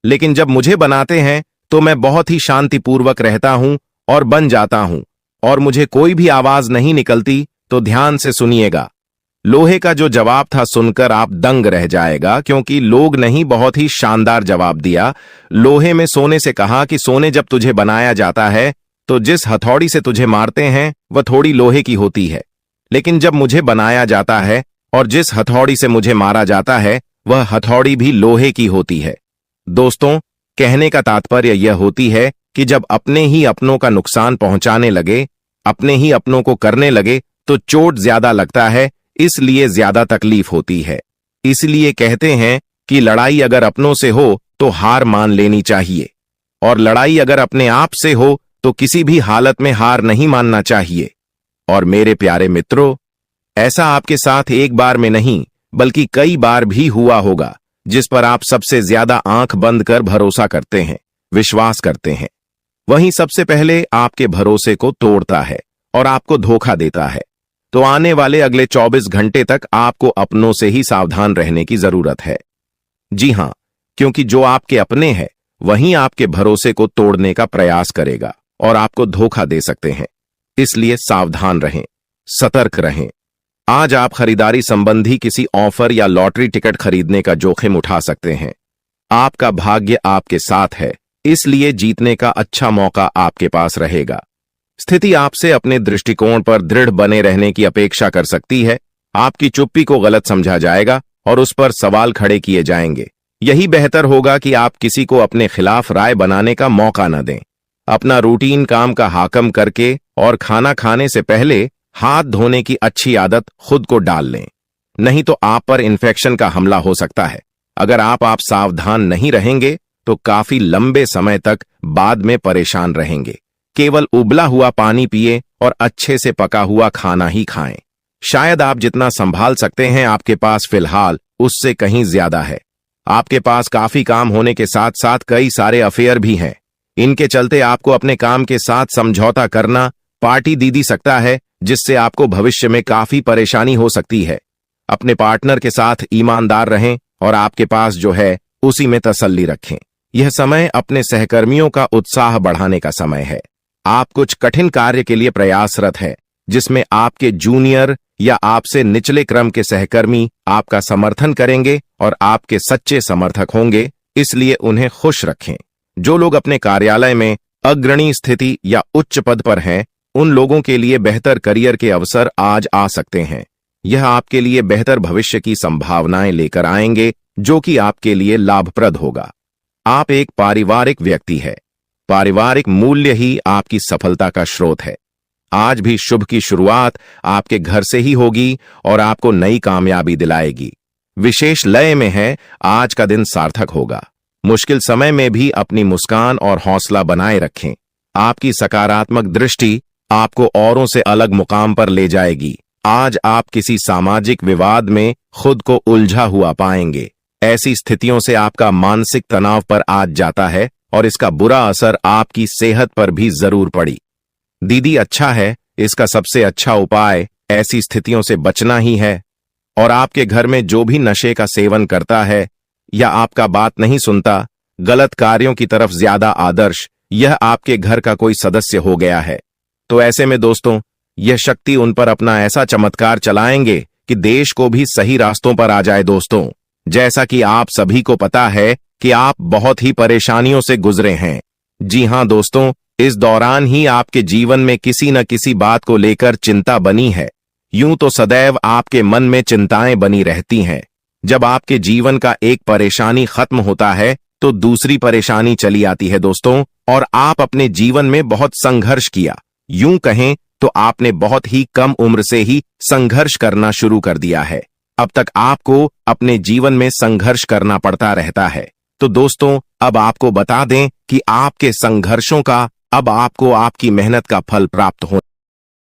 Speaker 2: लेकिन जब मुझे बनाते हैं तो मैं बहुत ही शांतिपूर्वक रहता हूं और बन जाता हूं, और मुझे कोई भी आवाज नहीं निकलती। तो ध्यान से सुनिएगा। लोहे का जो जवाब था सुनकर आप दंग रह जाएगा, क्योंकि लोग नहीं, बहुत ही शानदार जवाब दिया। लोहे में सोने से कहा कि सोने, जब तुझे बनाया जाता है तो जिस हथौड़ी से तुझे मारते हैं वह थोड़ी लोहे की होती है, लेकिन जब मुझे बनाया जाता है और जिस हथौड़ी से मुझे मारा जाता है वह हथौड़ी भी लोहे की होती है। दोस्तों, कहने का तात्पर्य यह होती है कि जब अपने ही अपनों का नुकसान पहुंचाने लगे, अपने ही अपनों को करने लगे, तो चोट ज्यादा लगता है, इसलिए ज्यादा तकलीफ होती है। इसलिए कहते हैं कि लड़ाई अगर अपनों से हो तो हार मान लेनी चाहिए, और लड़ाई अगर अपने आप से हो तो किसी भी हालत में हार नहीं मानना चाहिए। और मेरे प्यारे मित्रों, ऐसा आपके साथ एक बार में नहीं बल्कि कई बार भी हुआ होगा, जिस पर आप सबसे ज्यादा आंख बंद कर भरोसा करते हैं, विश्वास करते हैं, वहीं सबसे पहले आपके भरोसे को तोड़ता है और आपको धोखा देता है। तो आने वाले अगले 24 घंटे तक आपको अपनों से ही सावधान रहने की जरूरत है। जी हां, क्योंकि जो आपके अपने हैं वहीं आपके भरोसे को तोड़ने का प्रयास करेगा और आपको धोखा दे सकते हैं। इसलिए सावधान रहें, सतर्क रहें। आज आप खरीदारी संबंधी किसी ऑफर या लॉटरी टिकट खरीदने का जोखिम उठा सकते हैं। आपका भाग्य आपके साथ है, इसलिए जीतने का अच्छा मौका आपके पास रहेगा। स्थिति आपसे अपने दृष्टिकोण पर दृढ़ बने रहने की अपेक्षा कर सकती है। आपकी चुप्पी को गलत समझा जाएगा और उस पर सवाल खड़े किए जाएंगे। यही बेहतर होगा कि आप किसी को अपने खिलाफ राय बनाने का मौका न दें। अपना रूटीन काम का हाकम करके और खाना खाने से पहले हाथ धोने की अच्छी आदत खुद को डाल लें, नहीं तो आप पर इन्फेक्शन का हमला हो सकता है। अगर आप सावधान नहीं रहेंगे तो काफी लंबे समय तक बाद में परेशान रहेंगे। केवल उबला हुआ पानी पिए और अच्छे से पका हुआ खाना ही खाएं। शायद आप जितना संभाल सकते हैं आपके पास फिलहाल उससे कहीं ज्यादा है। आपके पास काफी काम होने के साथ साथ कई सारे अफेयर भी हैं। इनके चलते आपको अपने काम के साथ समझौता करना पार्टी दे सकता है, जिससे आपको भविष्य में काफी परेशानी हो सकती है। अपने पार्टनर के साथ ईमानदार रहें और आपके पास जो है उसी में तसल्ली रखें। यह समय अपने सहकर्मियों का उत्साह बढ़ाने का समय है। आप कुछ कठिन कार्य के लिए प्रयासरत है, जिसमें आपके जूनियर या आपसे निचले क्रम के सहकर्मी आपका समर्थन करेंगे और आपके सच्चे समर्थक होंगे, इसलिए उन्हें खुश रखें। जो लोग अपने कार्यालय में अग्रणी स्थिति या उच्च पद पर हैं, उन लोगों के लिए बेहतर करियर के अवसर आज आ सकते हैं। यह आपके लिए बेहतर भविष्य की संभावनाएं लेकर आएंगे, जो कि आपके लिए लाभप्रद होगा। आप एक पारिवारिक व्यक्ति है। पारिवारिक मूल्य ही आपकी सफलता का स्रोत है। आज भी शुभ की शुरुआत आपके घर से ही होगी और आपको नई कामयाबी दिलाएगी। विशेष लय में है, आज का दिन सार्थक होगा। मुश्किल समय में भी अपनी मुस्कान और हौसला बनाए रखें। आपकी सकारात्मक दृष्टि आपको औरों से अलग मुकाम पर ले जाएगी। आज आप किसी सामाजिक विवाद में खुद को उलझा हुआ पाएंगे। ऐसी स्थितियों से आपका मानसिक तनाव पर आज जाता है और इसका बुरा असर आपकी सेहत पर भी जरूर पड़ी। दीदी अच्छा है, इसका सबसे अच्छा उपाय ऐसी स्थितियों से बचना ही है। और आपके घर में जो भी नशे का सेवन करता है या आपका बात नहीं सुनता, गलत कार्यों की तरफ ज्यादा आदर्श, यह आपके घर का कोई सदस्य हो गया है। तो ऐसे में दोस्तों, यह शक्ति उन पर अपना ऐसा चमत्कार चलाएंगे कि देश को भी सही रास्तों पर आ जाए। दोस्तों, जैसा कि आप सभी को पता है कि आप बहुत ही परेशानियों से गुजरे हैं। जी हां दोस्तों, इस दौरान ही आपके जीवन में किसी न किसी बात को लेकर चिंता बनी है। यूं तो सदैव आपके मन में चिंताएं बनी रहती हैं। जब आपके जीवन का एक परेशानी खत्म होता है तो दूसरी परेशानी चली आती है दोस्तों, और आप अपने जीवन में बहुत संघर्ष किया। यूं कहें तो आपने बहुत ही कम उम्र से ही संघर्ष करना शुरू कर दिया है। अब तक आपको अपने जीवन में संघर्ष करना पड़ता रहता है। तो दोस्तों, अब आपको बता दें कि आपके संघर्षों का अब आपको आपकी मेहनत का फल प्राप्त हो